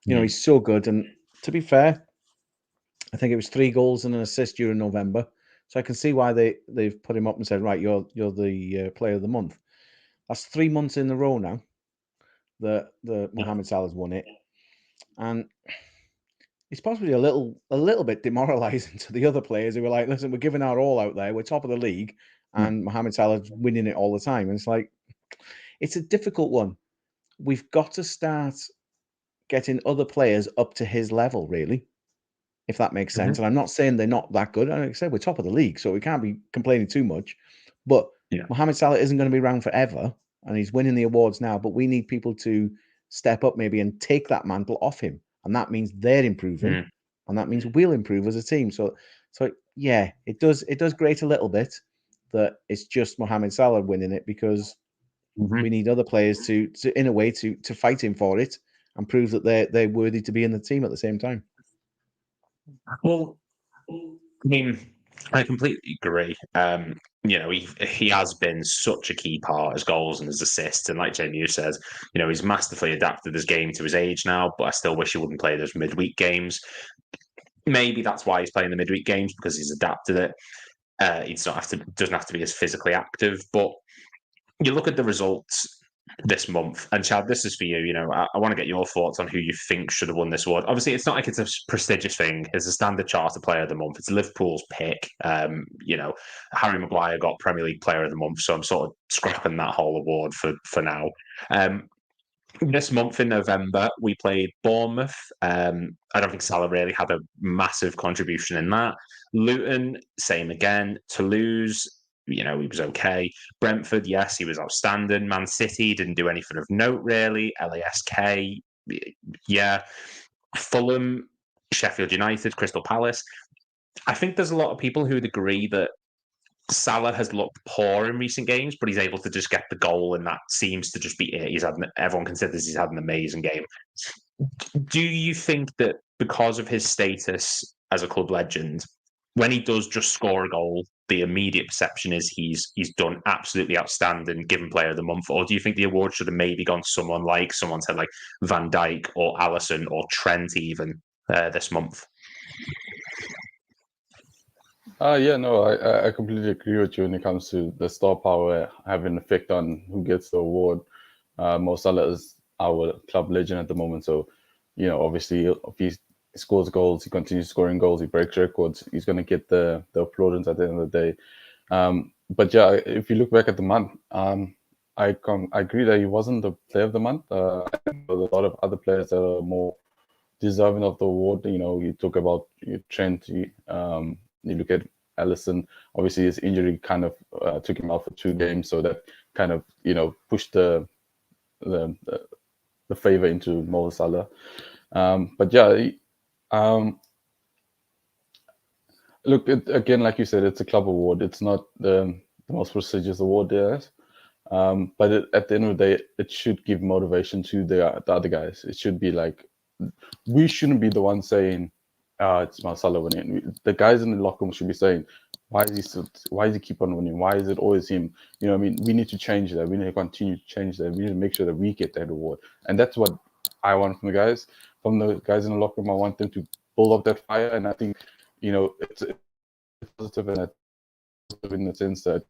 he's so good. And to be fair, I think it was 3 goals and an assist during November. So I can see why they've put him up and said, right, you're the player of the month. That's 3 months in a row now that Mohamed Salah's won it. And it's possibly a little bit demoralising to the other players who were like, listen, we're giving our all out there. We're top of the league. And Mohamed Salah's winning it all the time. And it's like, it's a difficult one. We've got to start getting other players up to his level, really, if that makes sense. And I'm not saying they're not that good. Like I said, we're top of the league, so we can't be complaining too much. But Mohamed Salah isn't going to be around forever, and he's winning the awards now. But we need people to step up maybe and take that mantle off him. And that means they're improving, and that means we'll improve as a team. So yeah, it does grate a little bit that it's just Mohamed Salah winning it, because we need other players to in a way to fight him for it and prove that they're worthy to be in the team at the same time. Well, I mean, I completely agree. He has been such a key part as goals and as assists, and like Jamie says, he's masterfully adapted his game to his age now. But I still wish he wouldn't play those midweek games. Maybe that's why he's playing the midweek games, because he's adapted it. He doesn't have to be as physically active. But you look at the results this month, and Chad, this is for you. I want to get your thoughts on who you think should have won this award. Obviously, it's not like it's a prestigious thing. It's a Standard Chartered Player of the Month. It's Liverpool's pick. Harry Maguire got Premier League Player of the Month, so I'm sort of scrapping that whole award for now. This month in November, we played Bournemouth. I don't think Salah really had a massive contribution in that. Luton, same again. Toulouse, he was okay. Brentford, yes, he was outstanding. Man City didn't do anything of note, really. LASK, yeah. Fulham, Sheffield United, Crystal Palace. I think there's a lot of people who would agree that Salah has looked poor in recent games, but he's able to just get the goal, and that seems to just be it. Everyone considers he's had an amazing game. Do you think that because of his status as a club legend, when he does just score a goal, the immediate perception is he's done absolutely outstanding, given Player of the Month? Or do you think the award should have maybe gone to someone said like Van Dijk or Alisson or Trent even this month? Yeah, no, I completely agree with you when it comes to the star power having an effect on who gets the award. Mo Salah is our club legend at the moment, so obviously if he scores goals, he continues scoring goals, he breaks records, he's going to get the applaudance at the end of the day. But yeah, if you look back at the month, I agree that he wasn't the player of the month. I think there's a lot of other players that are more deserving of the award. You talk about Trent, you look at Alisson. Obviously, his injury kind of took him out for 2 games, so that kind of pushed the favor into Mo Salah. But yeah, look, again, like you said, it's a club award. It's not the most prestigious award there is. But at the end of the day, it should give motivation to the other guys. It should be like, we shouldn't be the ones saying, it's Mo Salah winning. The guys in the locker room should be saying, why does he keep on winning? Why is it always him? I mean, we need to change that. We need to continue to change that. We need to make sure that we get that award. And that's what I want from the guys. From the guys in the locker room, I want them to build up that fire. And I think, it's positive in the sense that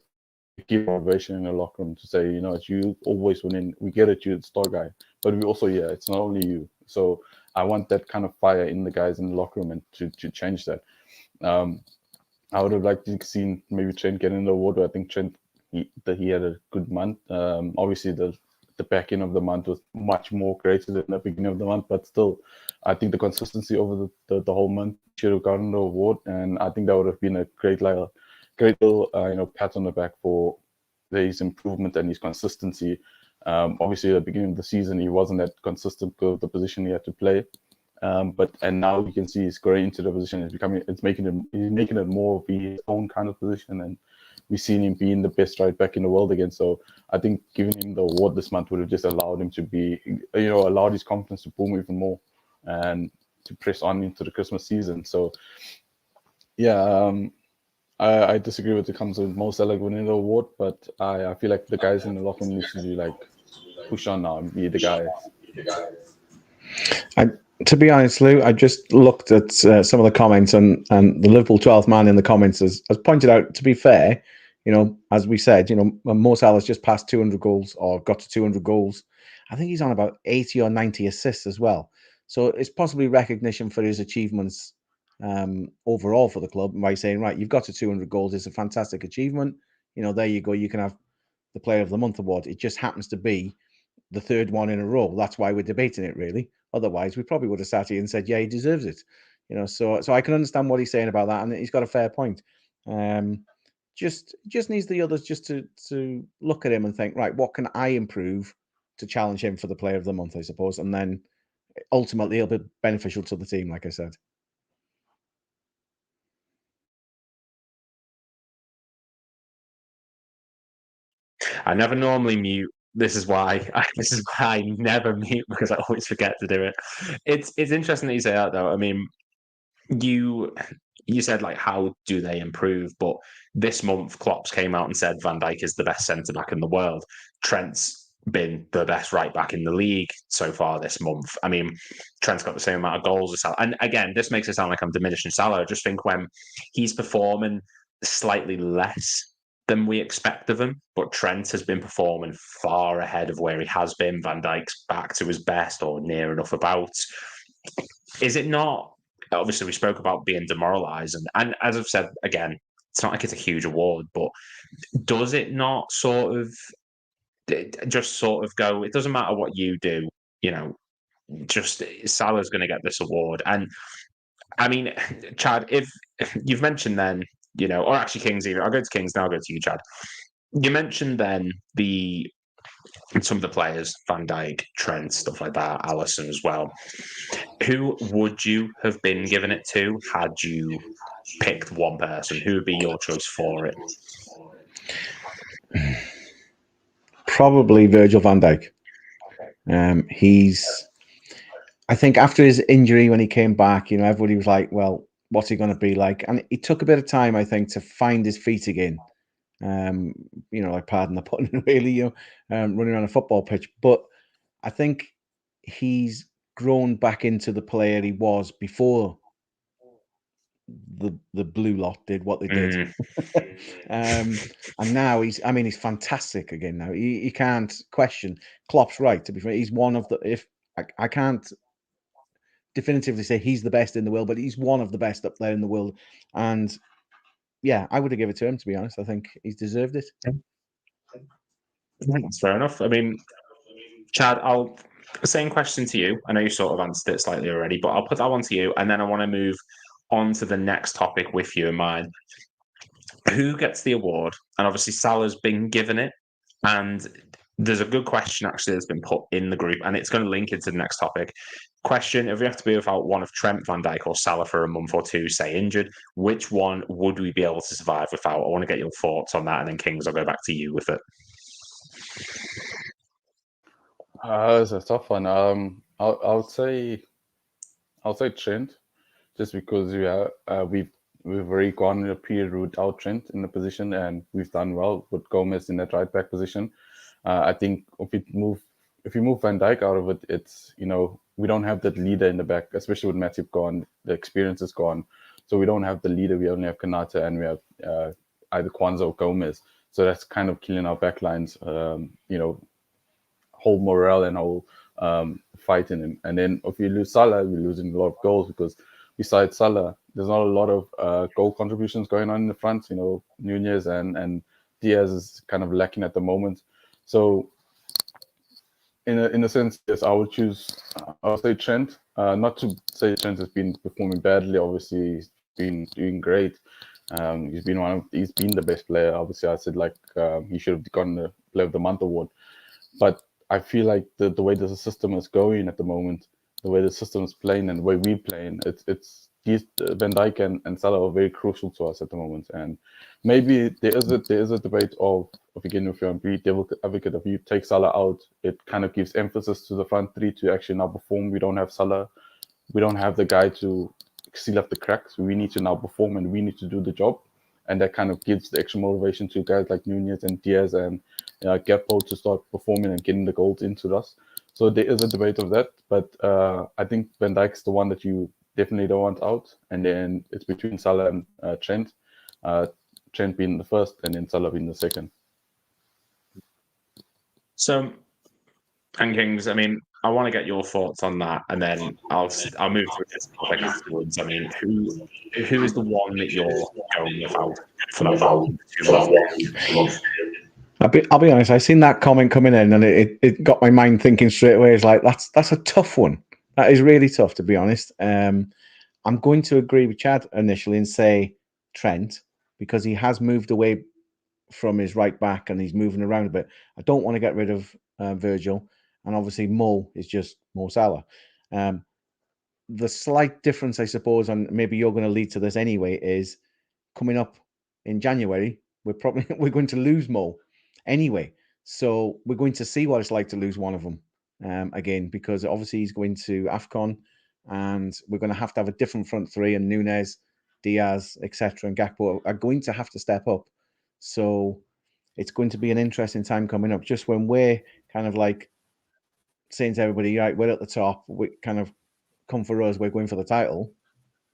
you give motivation in the locker room to say, it's you always winning. We get it, you're the star guy. But we also, it's not only you. So I want that kind of fire in the guys in the locker room and to change that. I would have liked to seen maybe Trent getting the award. I think Trent, he had a good month. Obviously, the back end of the month was much more greater than the beginning of the month, but still, I think the consistency over the whole month should have gotten the award, and I think that would have been a great little pat on the back for his improvement and his consistency. Obviously, at the beginning of the season, he wasn't that consistent with the position he had to play. But now you can see he's growing into the position. He's making it more of his own kind of position, and we've seen him being the best right back in the world again. So I think giving him the award this month would have just allowed him to be, allowed his confidence to boom even more and to press on into the Christmas season. So yeah, I disagree with it comes with Mo Salah winning the award, but I feel like the guys in the locker room need to push on now and be the guys. To be honest, Lou, I just looked at some of the comments, and the Liverpool 12th man in the comments has pointed out, to be fair, as we said, Mo Salah's just passed 200 goals or got to 200 goals. I think he's on about 80 or 90 assists as well. So it's possibly recognition for his achievements overall for the club by saying, right, you've got to 200 goals. It's a fantastic achievement. There you go. You can have the Player of the Month award. It just happens to be the 3rd one in a row. That's why we're debating it, really. Otherwise, we probably would have sat here and said, yeah, he deserves it. So I can understand what he's saying about that, and he's got a fair point. Just needs the others just to look at him and think, right, what can I improve to challenge him for the Player of the Month, I suppose, and then ultimately it'll be beneficial to the team, like I said. I never normally mute. This is why I never mute, because I always forget to do it. It's interesting that you say that, though. I mean, you said like, how do they improve? But this month, Klopp's came out and said Van Dijk is the best centre back in the world. Trent's been the best right back in the league so far this month. I mean, Trent's got the same amount of goals as Salah. And again, this makes it sound like I'm diminishing Salah. I just think when he's performing slightly less than we expect of him, but Trent has been performing far ahead of where he has been. Van Dijk's back to his best or near enough about. Is it not? Obviously, we spoke about being demoralising, and as I've said again, it's not like it's a huge award, but does it not just sort of go? It doesn't matter what you do, just Salah's going to get this award. And I mean, Chad, if you've mentioned then, or actually Kings, even I'll go to Kings now. I'll go to you, Chad. You mentioned then the and some of the players, Van Dijk, Trent, stuff like that, Alisson as well. Who would you have been given it to had you picked one person? Who would be your choice for it? Probably Virgil van Dijk. I think after his injury, when he came back, everybody was like, well, what's he going to be like? And it took a bit of time, I think, to find his feet again. Like, pardon the pun, really, running around a football pitch. But I think he's grown back into the player he was before the blue lot did what they did. And now he's fantastic again now. You can't question. Klopp's right, to be fair. He's one of the, I can't definitively say he's the best in the world, but he's one of the best up there in the world. And yeah, I would have given it to him, to be honest. I think he's deserved it. That's fair enough. I mean, Chad, same question to you. I know you sort of answered it slightly already, but I'll put that one to you, and then I want to move on to the next topic with you in mind. Who gets the award? And obviously Salah's been given it, and there's a good question actually that's been put in the group, and it's going to link into the next topic. Question: if we have to be without one of Trent, Van Dijk, or Salah for a month or two, say injured, which one would we be able to survive without? I want to get your thoughts on that, and then Kings, I'll go back to you with it. It's a tough one. I would say Trent, just because we've already gone in a period without Trent in the position, and we've done well with Gomez in that right back position. I think if you move Van Dijk out of it, it's we don't have that leader in the back, especially with Matip gone. The experience is gone, so we don't have the leader. We only have Kanata, and we have either Kwanzaa or Gomez. So that's kind of killing our backlines. Whole morale and whole fight in him. And then if you lose Salah, we're losing a lot of goals, because besides Salah, there's not a lot of goal contributions going on in the front. Nunez and Diaz is kind of lacking at the moment. So in a sense, yes, I would say Trent. Not to say Trent has been performing badly. Obviously, he's been doing great. He's been the best player. Obviously, I said he should have gotten the Player of the Month award. But I feel like the way the system is going at the moment, the way the system is playing and the way we're playing, it's these Van Dijk and Salah are very crucial to us at the moment. And maybe there is a debate of again, if you're a devil advocate, if you take Salah out, it kind of gives emphasis to the front three to actually now perform. We don't have Salah, we don't have the guy to seal up the cracks. We need to now perform, and we need to do the job. And that kind of gives the extra motivation to guys like Nunez and Diaz and Gakpo to start performing and getting the goals into us. So there is a debate of that, but I think Van Dijk's the one that you definitely don't want out. And then it's between Salah and Trent. Trent being the first, and then Salah being the second. So, and Kings, I mean, I want to get your thoughts on that, and then I'll move to this topic afterwards. I mean, who is the one that you're going without for about 2 months? I'll be honest. I seen that comment coming in, and it got my mind thinking straight away. It's like that's a tough one. That is really tough, to be honest. I'm going to agree with Chad initially and say Trent, because he has moved away from his right back and he's moving around a bit. I don't want to get rid of Virgil. And obviously, Mo is just Mo Salah. The slight difference, I suppose, and maybe you're going to lead to this anyway, is coming up in January, we're going to lose Mo anyway. So we're going to see what it's like to lose one of them again, because obviously he's going to AFCON, and we're going to have a different front three, and Nunez, Diaz, etc., and Gakpo are going to have to step up. So it's going to be an interesting time coming up, just when we're kind of like saying to everybody, right, we're at the top, we kind of come for us, we're going for the title.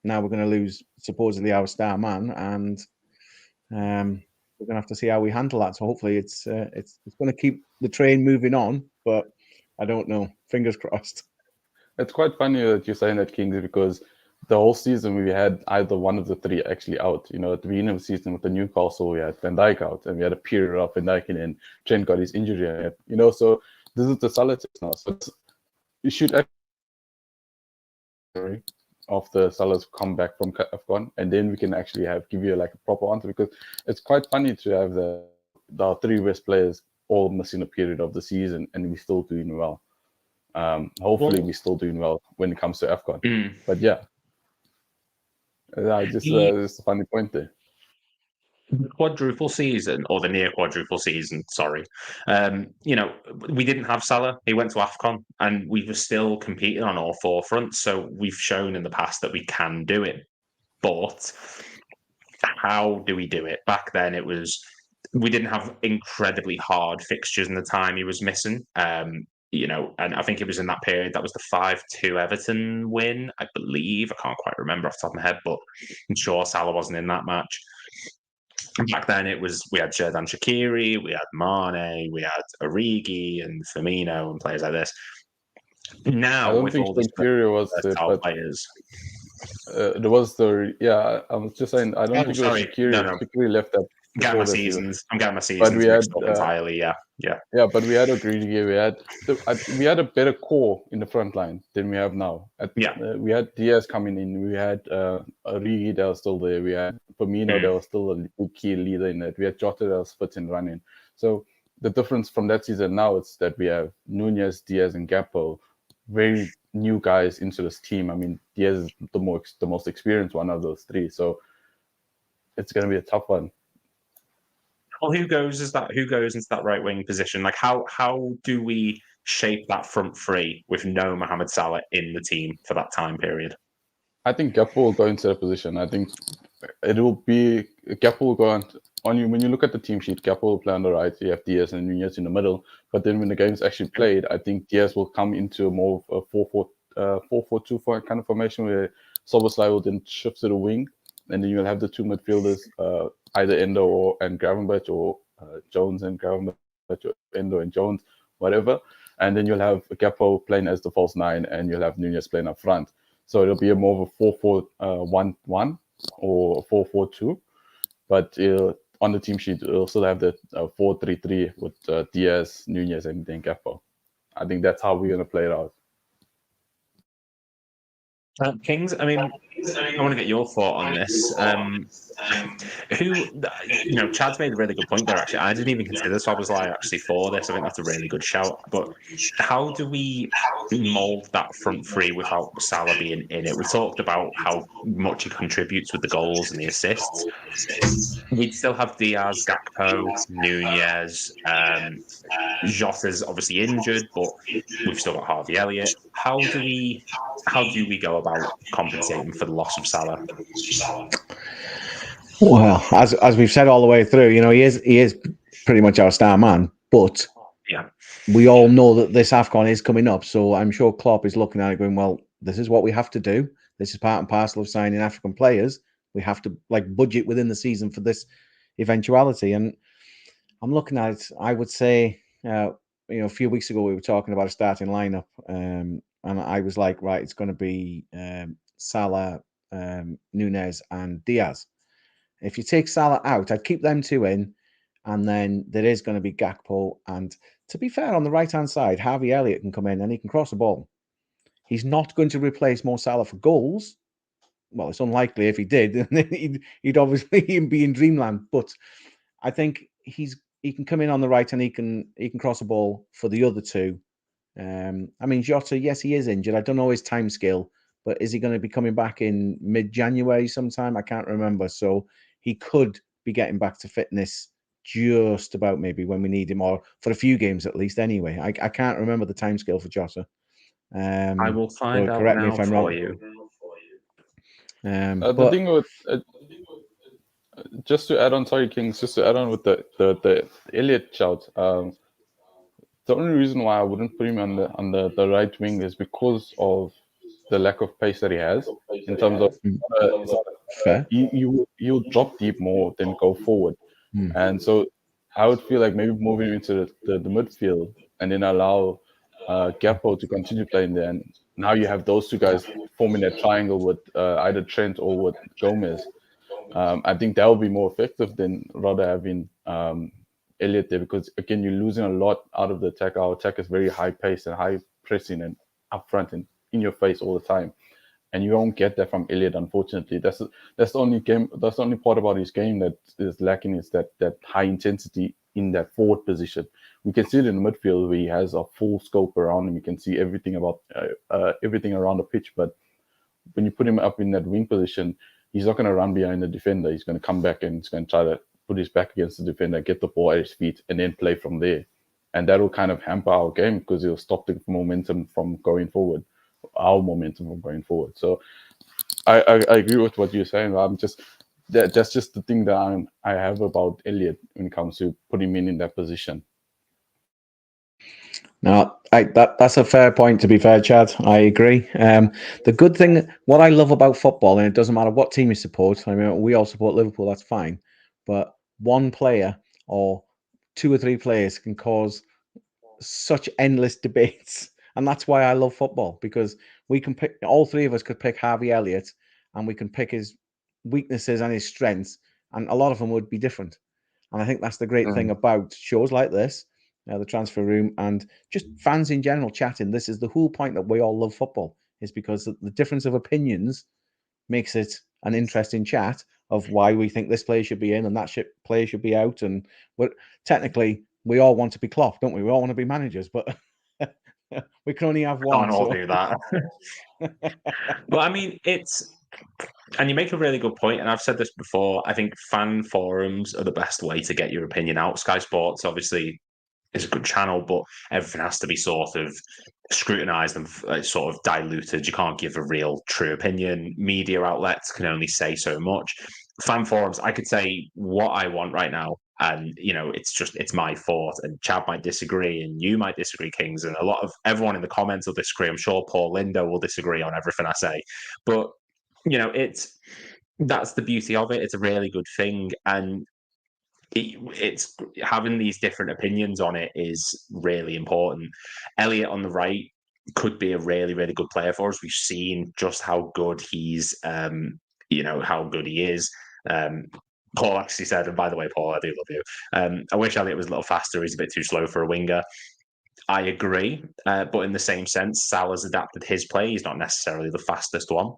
Now we're going to lose supposedly our star man, and we're going to have to see how we handle that. So hopefully it's going to keep the train moving on, but I don't know. Fingers crossed. It's quite funny that you're saying that, Kings, because the whole season we had either one of the three actually out. At the beginning of the season with the Newcastle, we had Van Dijk out, and we had a period of Van Dijk, and then Trent got his injury. So this is the Salah test now. So you should actually after Salah's come back from AFCON, and then we can actually give you a proper answer, because it's quite funny to have the three best players all missing a period of the season, and we're still doing well. Hopefully, we're still doing well when it comes to AFCON. But yeah, just a funny point there. Quadruple season, or the near quadruple season, sorry. We didn't have Salah. He went to AFCON, and we were still competing on all four fronts. So we've shown in the past that we can do it. But how do we do it? Back then, we didn't have incredibly hard fixtures in the time he was missing. And I think it was in that period that was the 5-2 Everton win, I believe. I can't quite remember off the top of my head, but I'm sure Salah wasn't in that match. Back then, we had Xherdan Shaqiri, we had Mane, we had Origi and Firmino and players like this. Now, I don't with think all these Shaqiri was the players, there was I was just saying, I don't think it was Shaqiri. No. Shaqiri left that. I'm getting my seasons mixed up entirely. Yeah. But we had Origi. We had a better core in the front line than we have now. We had Diaz coming in. We had Origi that was still there. We had Firmino that was still a key leader in it. We had Jota that was fit and running. So the difference from that season now is that we have Nunez, Diaz, and Gakpo, very new guys into this team. I mean, Diaz is the most experienced one of those three. So it's going to be a tough one. Well, who goes into that right wing position? Like, how do we shape that front three with no Mohamed Salah in the team for that time period? I think Gakpo will go into that position. I think it will be Gakpo will go on you. When you look at the team sheet, Gakpo will play on the right. You have Diaz and Nunez in the middle. But then when the game's actually played, I think Diaz will come into a more of a 4-4-2 kind of formation where Szoboszlai will then shift to the wing, and then you'll have the two midfielders, either Endo and Gravenberch, or Jones and Gravenberch, or Endo and Jones, whatever. And then you'll have Gakpo playing as the false nine, and you'll have Nunez playing up front. So it'll be more of a 4-4-1-1 or 4-4-2. But on the team sheet, it'll still have the 4-3-3 with Diaz, Nunez, and then Gakpo. I think that's how we're going to play it out. Kings, I mean, I want to get your thought on this. Chad's made a really good point there, actually. I didn't even consider Szoboszlai actually for this. I think that's a really good shout. But how do we mould that front three without Salah being in it? We talked about how much he contributes with the goals and the assists. We'd still have Diaz, Gakpo, Nunez. Jota's obviously injured, but we've still got Harvey Elliott. How do we go about compensating for the loss of Salah? Well, as we've said all the way through, he is pretty much our star man. But we all know that this AFCON is coming up, so I'm sure Klopp is looking at it going, well, this is what we have to do. This is part and parcel of signing African players. We have to budget within the season for this eventuality. And I'm looking at it. I would say, a few weeks ago we were talking about a starting lineup, and I was like, right, it's going to be Salah, Nunez, and Diaz. If you take Salah out, I'd keep them two in, and then there is going to be Gakpo. And to be fair, on the right-hand side, Harvey Elliott can come in and he can cross the ball. He's not going to replace Mo Salah for goals. Well, it's unlikely if he did. He'd obviously be in dreamland. But I think he can come in on the right and he can cross the ball for the other two. I mean, Jota, yes, he is injured. I don't know his timescale, but is he going to be coming back in mid-January sometime? I can't remember. So he could be getting back to fitness just about maybe when we need him, or for a few games at least anyway. I can't remember the timescale for Jota. I will find out correct now me if I'm for wrong. you. The thing with... just to add on, sorry, Kings, just to add on with the Elliott shout, the only reason why I wouldn't put him on the right wing is because of the lack of pace that he has in terms of you'll drop deep more than go forward. And so I would feel like maybe moving into the midfield and then allow Gakpo to continue playing there. And now you have those two guys forming a triangle with either Trent or with Gomez. I think that will be more effective than rather having Elliott there, because again, you're losing a lot out of the attack. Our attack is very high pace and high pressing and up front and in your face all the time, and you don't get that from Elliott, unfortunately. That's the only part about his game that is lacking, is that high intensity in that forward position. We can see it in the midfield where he has a full scope around him. You can see everything about everything around the pitch. But when you put him up in that wing position, he's not going to run behind the defender. He's going to come back and he's going to try to put his back against the defender, get the ball at his feet, and then play from there. And that will kind of hamper our game because it'll stop the momentum from going forward, our momentum from going forward. So I agree with what you're saying. That's just the thing that I have about Elliot when it comes to putting him in that position. No, that's a fair point, to be fair, Chad. I agree. The good thing, what I love about football, and it doesn't matter what team you support, I mean, we all support Liverpool, that's fine. But one player or two or three players can cause such endless debates. And that's why I love football, because we can pick, all three of us could pick Harvey Elliott, and we can pick his weaknesses and his strengths, and a lot of them would be different. And I think that's the great thing about shows like this, the Transfer Room, and just fans in general chatting. This is the whole point that we all love football, is because the difference of opinions makes it an interesting chat of why we think this player should be in and that player should be out. And technically, we all want to be Klopp, don't we? We all want to be managers, but we can only have one. Can't all do that. But I mean, and you make a really good point, and I've said this before. I think fan forums are the best way to get your opinion out. Sky Sports obviously is a good channel, but everything has to be sort of scrutinized and sort of diluted. You can't give a real true opinion. Media outlets can only say so much. Fan forums, I could say what I want right now, and it's my thought, and Chad might disagree and you might disagree, Kings, and everyone in the comments will disagree. I'm sure Paul Lindo will disagree on everything I say, but that's the beauty of it. It's a really good thing, and it's having these different opinions on it is really important. Elliot on the right could be a really, really good player for us. We've seen just how good how good he is. Paul actually said, and by the way, Paul, I do love you. I wish Elliot was a little faster. He's a bit too slow for a winger. I agree, but in the same sense, Salah's adapted his play. He's not necessarily the fastest one.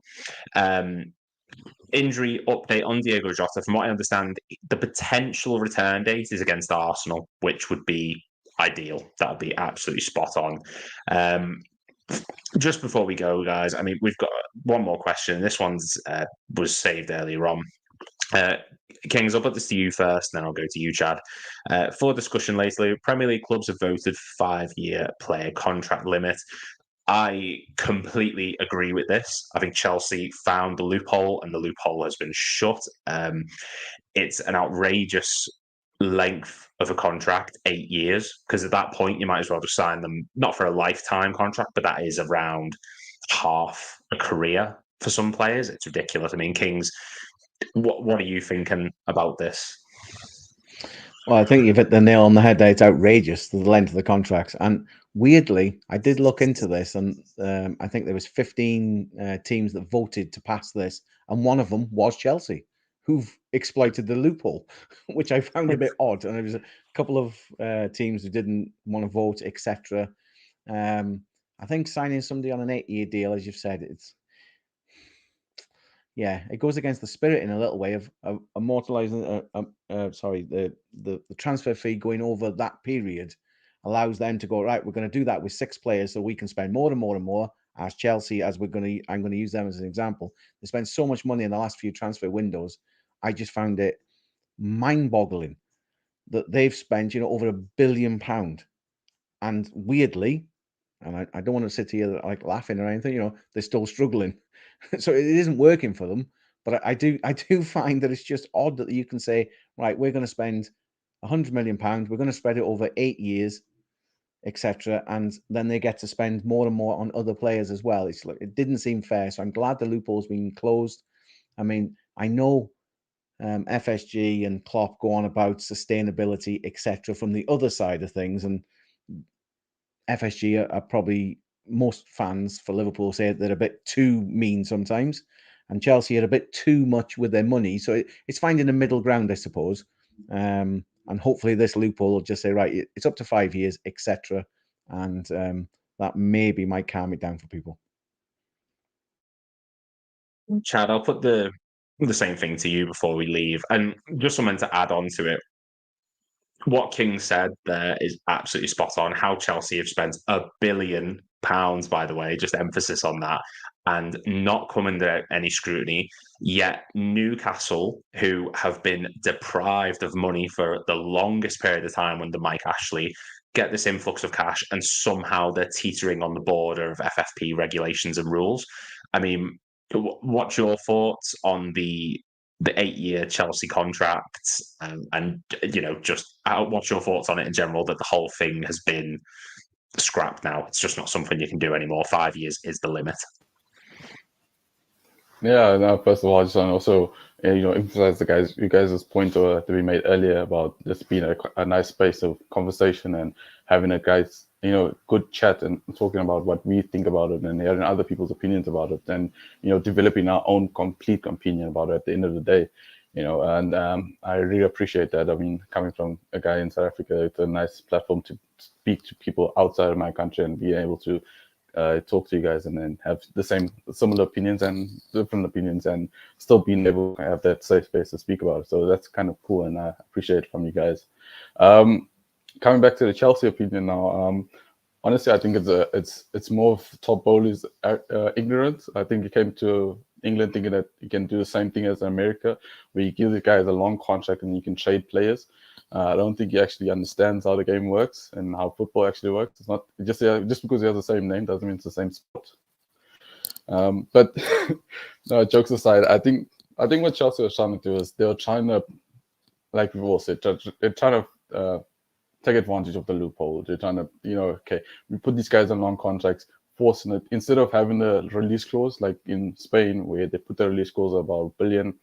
Injury update on Diogo Jota. From what I understand, the potential return date is against Arsenal, which would be ideal. That would be absolutely spot on. Just before we go, guys, I mean, we've got one more question. This one's was saved earlier on. Kings, I'll put this to you first, then I'll go to you, Chad. For discussion lately, Premier League clubs have voted 5-year player contract limit. I completely agree with this. I think Chelsea found the loophole, and the loophole has been shut. It's an outrageous length of a contract, 8 years, because at that point you might as well just sign them, not for a lifetime contract, but that is around half a career for some players. It's ridiculous. I mean, Kings, what are you thinking about this? Well, I think you've hit the nail on the head there. It's outrageous, the length of the contracts. And weirdly, I did look into this, and I think there was 15 teams that voted to pass this, and one of them was Chelsea, who've exploited the loophole, which I found a bit odd. And there was a couple of teams who didn't want to vote, etc. I think signing somebody on an 8-year deal, as you've said, it goes against the spirit in a little way of immortalizing. The transfer fee going over that period allows them to go, right, we're going to do that with 6 players, so we can spend more and more and more. As Chelsea, I'm going to use them as an example. They spent so much money in the last few transfer windows. I just found it mind-boggling that they've spent, over £1 billion, and weirdly, and I don't want to sit here like laughing or anything, they're still struggling. So it isn't working for them. But I do find that it's just odd that you can say, right, we're going to spend £100 million, we're going to spread it over 8 years, etc. And then they get to spend more and more on other players as well. It didn't seem fair. So I'm glad the loophole's been closed. I mean, I know FSG and Klopp go on about sustainability, etc. from the other side of things, and FSG are probably, most fans for Liverpool say they're a bit too mean sometimes, and Chelsea are a bit too much with their money. So it's finding a middle ground, I suppose. And hopefully this loophole will just say, right, it's up to 5 years, etc. And that maybe might calm it down for people. Chad, I'll put the same thing to you before we leave, and just something to add on to it. what King said there is absolutely spot on. How Chelsea have spent £1 billion, by the way, just emphasis on that, and not come under any scrutiny. Yet Newcastle, who have been deprived of money for the longest period of time under Mike Ashley, get this influx of cash, and somehow they're teetering on the border of FFP regulations and rules. I mean, what's your thoughts on the 8-year Chelsea contract, and just what's your thoughts on it in general? That the whole thing has been scrapped now. It's just not something you can do anymore. 5 years is the limit. Yeah, no, first of all, I just want to also emphasize you guys' point that we made earlier about this being a nice space of conversation and having a guys good chat and talking about what we think about it and hearing other people's opinions about it, and developing our own complete opinion about it at the end of the day. And I really appreciate that. I mean, coming from a guy in South Africa, it's a nice platform to speak to people outside of my country and be able to talk to you guys and then have similar opinions and different opinions, and still being able to have that safe space to speak about it. So that's kind of cool, and I appreciate it from you guys. Coming back to the Chelsea opinion now, honestly, I think it's more of Todd Bowley's ignorance. I think he came to England thinking that you can do the same thing as America, where you give the guys a long contract and you can trade players. I don't think he actually understands how the game works and how football actually works. It's not just because he has the same name doesn't mean it's the same sport. But no, jokes aside, I think what Chelsea was trying to do is they were trying to, like we've all said, they're trying to take advantage of the loophole. They're trying to, okay, we put these guys on long contracts, forcing it instead of having a release clause like in Spain, where they put the release clause about $1 billion,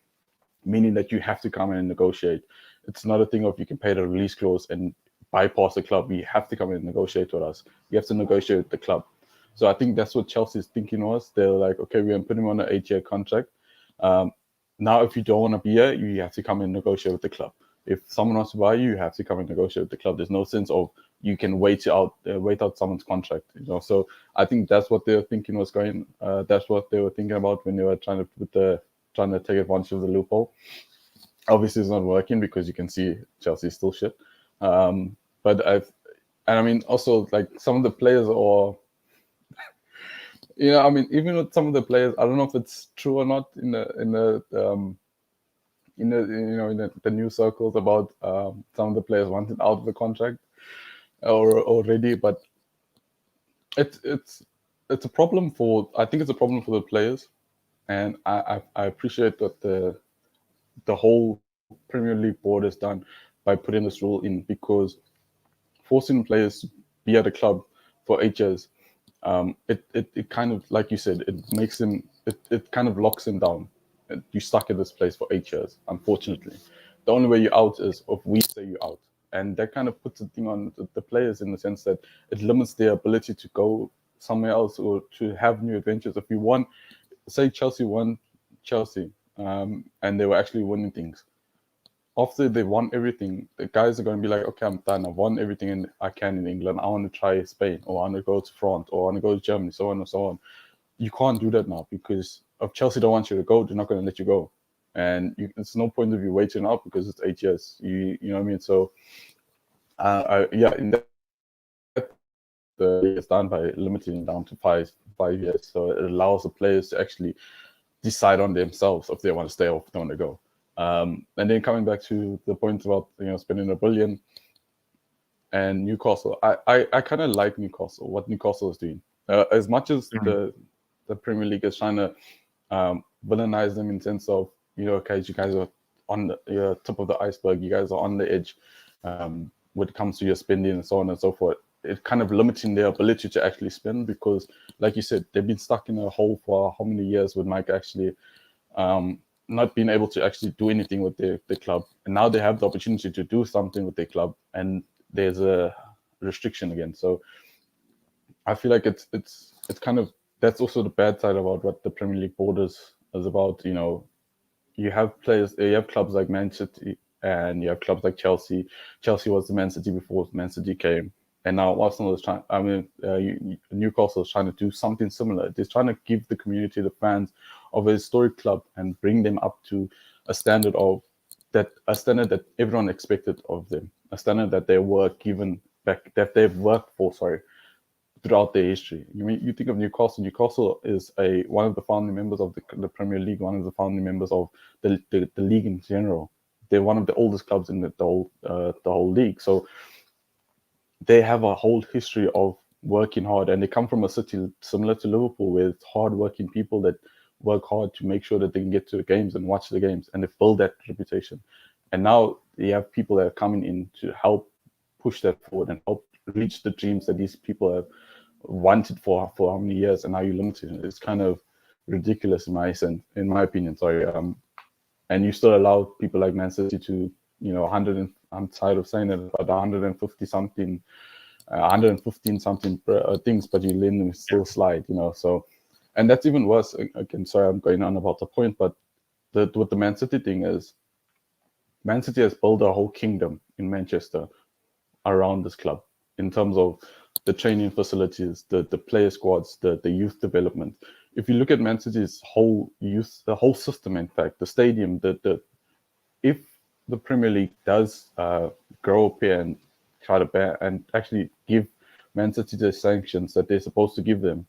meaning that you have to come in and negotiate. It's not a thing of you can pay the release clause and bypass the club. You have to come in and negotiate with us. You have to negotiate with the club. So I think that's what Chelsea's thinking was. They're like, okay, we're going to put him on an 8-year contract. Now, if you don't want to be here, you have to come and negotiate with the club. If someone wants to buy you, you have to come and negotiate with the club. There's no sense of you can wait out someone's contract. So I think that's what they were thinking was going. That's what they were thinking about when they were trying to take advantage of the loophole. Obviously, it's not working because you can see Chelsea still shit. I mean, also like some of the players, or I mean, even with some of the players, I don't know if it's true or not in the news circles about some of the players wanting out of the contract or already, but it's a problem I think it's a problem for the players, and I appreciate that the whole Premier League board has done by putting this rule in, because forcing players to be at a club for 8 years, it kind of, like you said, it makes them, it kind of locks them down. You're stuck in this place for 8 years, unfortunately. The only way you're out is if we say you're out. And that kind of puts a thing on the players in the sense that it limits their ability to go somewhere else or to have new adventures. If you won, say Chelsea won Chelsea, and they were actually winning things. After they won everything, the guys are going to be like, okay, I'm done. I've won everything I can in England. I want to try Spain, or I want to go to France, or I want to go to Germany, so on and so on. You can't do that now, because if Chelsea don't want you to go, they're not going to let you go. And it's no point of you waiting out because it's 8 years. You know what I mean? So, in that, it's done by limiting it down to five years. So it allows the players to actually decide on themselves if they want to stay or if they want to go. And then coming back to the point about spending $1 billion and Newcastle, I kind of like Newcastle, what Newcastle is doing. As much as the Premier League is trying to villainize them in sense of okay, you guys are on the top of the iceberg, you guys are on the edge when it comes to your spending and so on and so forth. It's kind of limiting their ability to actually spend, because, like you said, they've been stuck in a hole for how many years with Mike actually not being able to actually do anything with the club, and now they have the opportunity to do something with their club, and there's a restriction again. So I feel like it's kind of, that's also the bad side about what the Premier League board is about. You have players, you have clubs like Man City, and you have clubs like Chelsea. Chelsea was the Man City before Man City came, and now Arsenal is trying. I mean, Newcastle is trying to do something similar. They're trying to give the community, the fans of a historic club, and bring them up to a standard that everyone expected of them. a standard that they were given back, that they've worked for, throughout their history. You think of Newcastle. Newcastle is one of the founding members of the Premier League, one of the founding members of the league in general. They're one of the oldest clubs in the whole league. So they have a whole history of working hard, and they come from a city similar to Liverpool with hard-working people that work hard to make sure that they can get to the games and watch the games, and they build that reputation. And now you have people that are coming in to help push that forward and help reach the dreams that these people have wanted for how many years, and now you're limited. It's kind of ridiculous in my opinion. And you still allow people like Man City to, 100. I'm tired of saying it, but 150 something, 115 something things, but you let them still slide. So, and that's even worse. Again, sorry, I'm going on about the point, but what the Man City thing is, Man City has built a whole kingdom in Manchester around this club in terms of the training facilities, the player squads, the youth development. If you look at Man City's whole youth, the whole system, in fact, the stadium, if the Premier League does grow up here and try to bear and actually give Man City the sanctions that they're supposed to give them,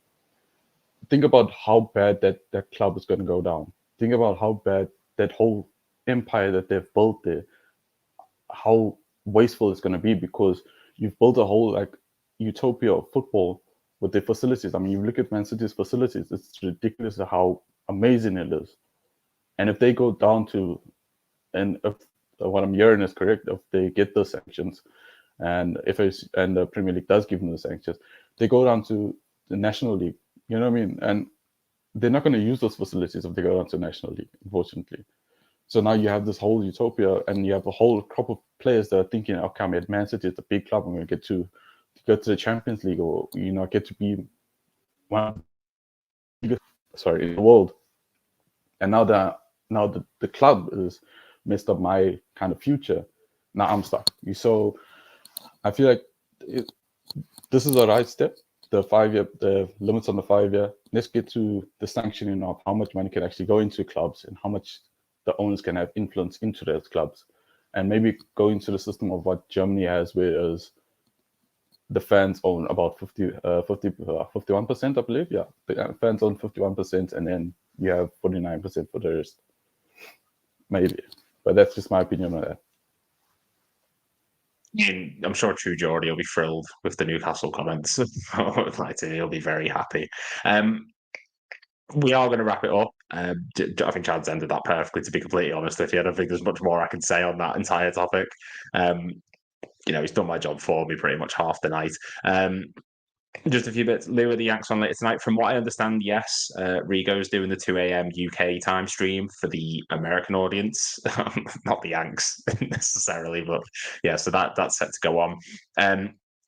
think about how bad that club is going to go down. Think about how bad that whole empire that they've built there, how wasteful it's going to be, because you've built a whole utopia of football with their facilities. I mean, you look at Man City's facilities, it's ridiculous how amazing it is. And if they go down to, and if what I'm hearing is correct, if they get those sanctions, and and the Premier League does give them the sanctions, they go down to the National League. You know what I mean? And they're not going to use those facilities if they go down to National League, unfortunately. So now you have this whole utopia, and you have a whole crop of players that are thinking, okay, I'm at Man City, it's a big club, I'm going to get to go to the Champions League, or get to be one in the world. And now the club is messed up my kind of future. Now I'm stuck. So I feel like this is the right step. The limits on the 5 year. Let's get to the sanctioning of how much money can actually go into clubs and how much the owners can have influence into those clubs, and maybe go into the system of what Germany has, whereas the fans own about 51%, I believe. Yeah, the fans own 51%, and then you have 49% for the rest. Maybe, but that's just my opinion on that. I'm sure True Geordie will be thrilled with the Newcastle comments. He'll be very happy. We are going to wrap it up. I think Chad's ended that perfectly, to be completely honest with you. I don't think there's much more I can say on that entire topic. He's done my job for me pretty much half the night. Just a few bits. Lou, are the Yanks on later tonight? From what I understand, yes. Rigo's doing the 2 a.m. UK time stream for the American audience, not the Yanks necessarily, but yeah. So that's set to go on.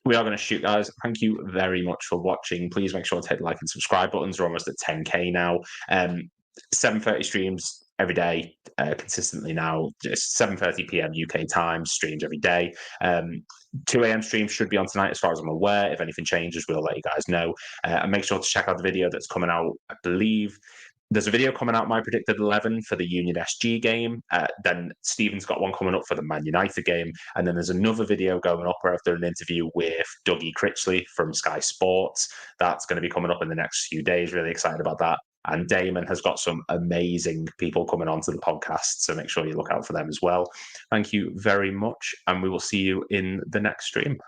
We are going to shoot, guys. Thank you very much for watching. Please make sure to hit the like and subscribe buttons. We're almost at 10K now. 7:30 streams every day, consistently now. Just 7:30 p.m. UK time, streams every day. 2 a.m. stream should be on tonight, as far as I'm aware. If anything changes, we'll let you guys know. And make sure to check out the video that's coming out. I believe there's a video coming out, my predicted 11 for the Union SG game. Then Stephen's got one coming up for the Man United game. And then there's another video going up where I've done an interview with Dougie Critchley from Sky Sports. That's going to be coming up in the next few days. Really excited about that. And Damon has got some amazing people coming onto the podcast, so make sure you look out for them as well. Thank you very much, and we will see you in the next stream.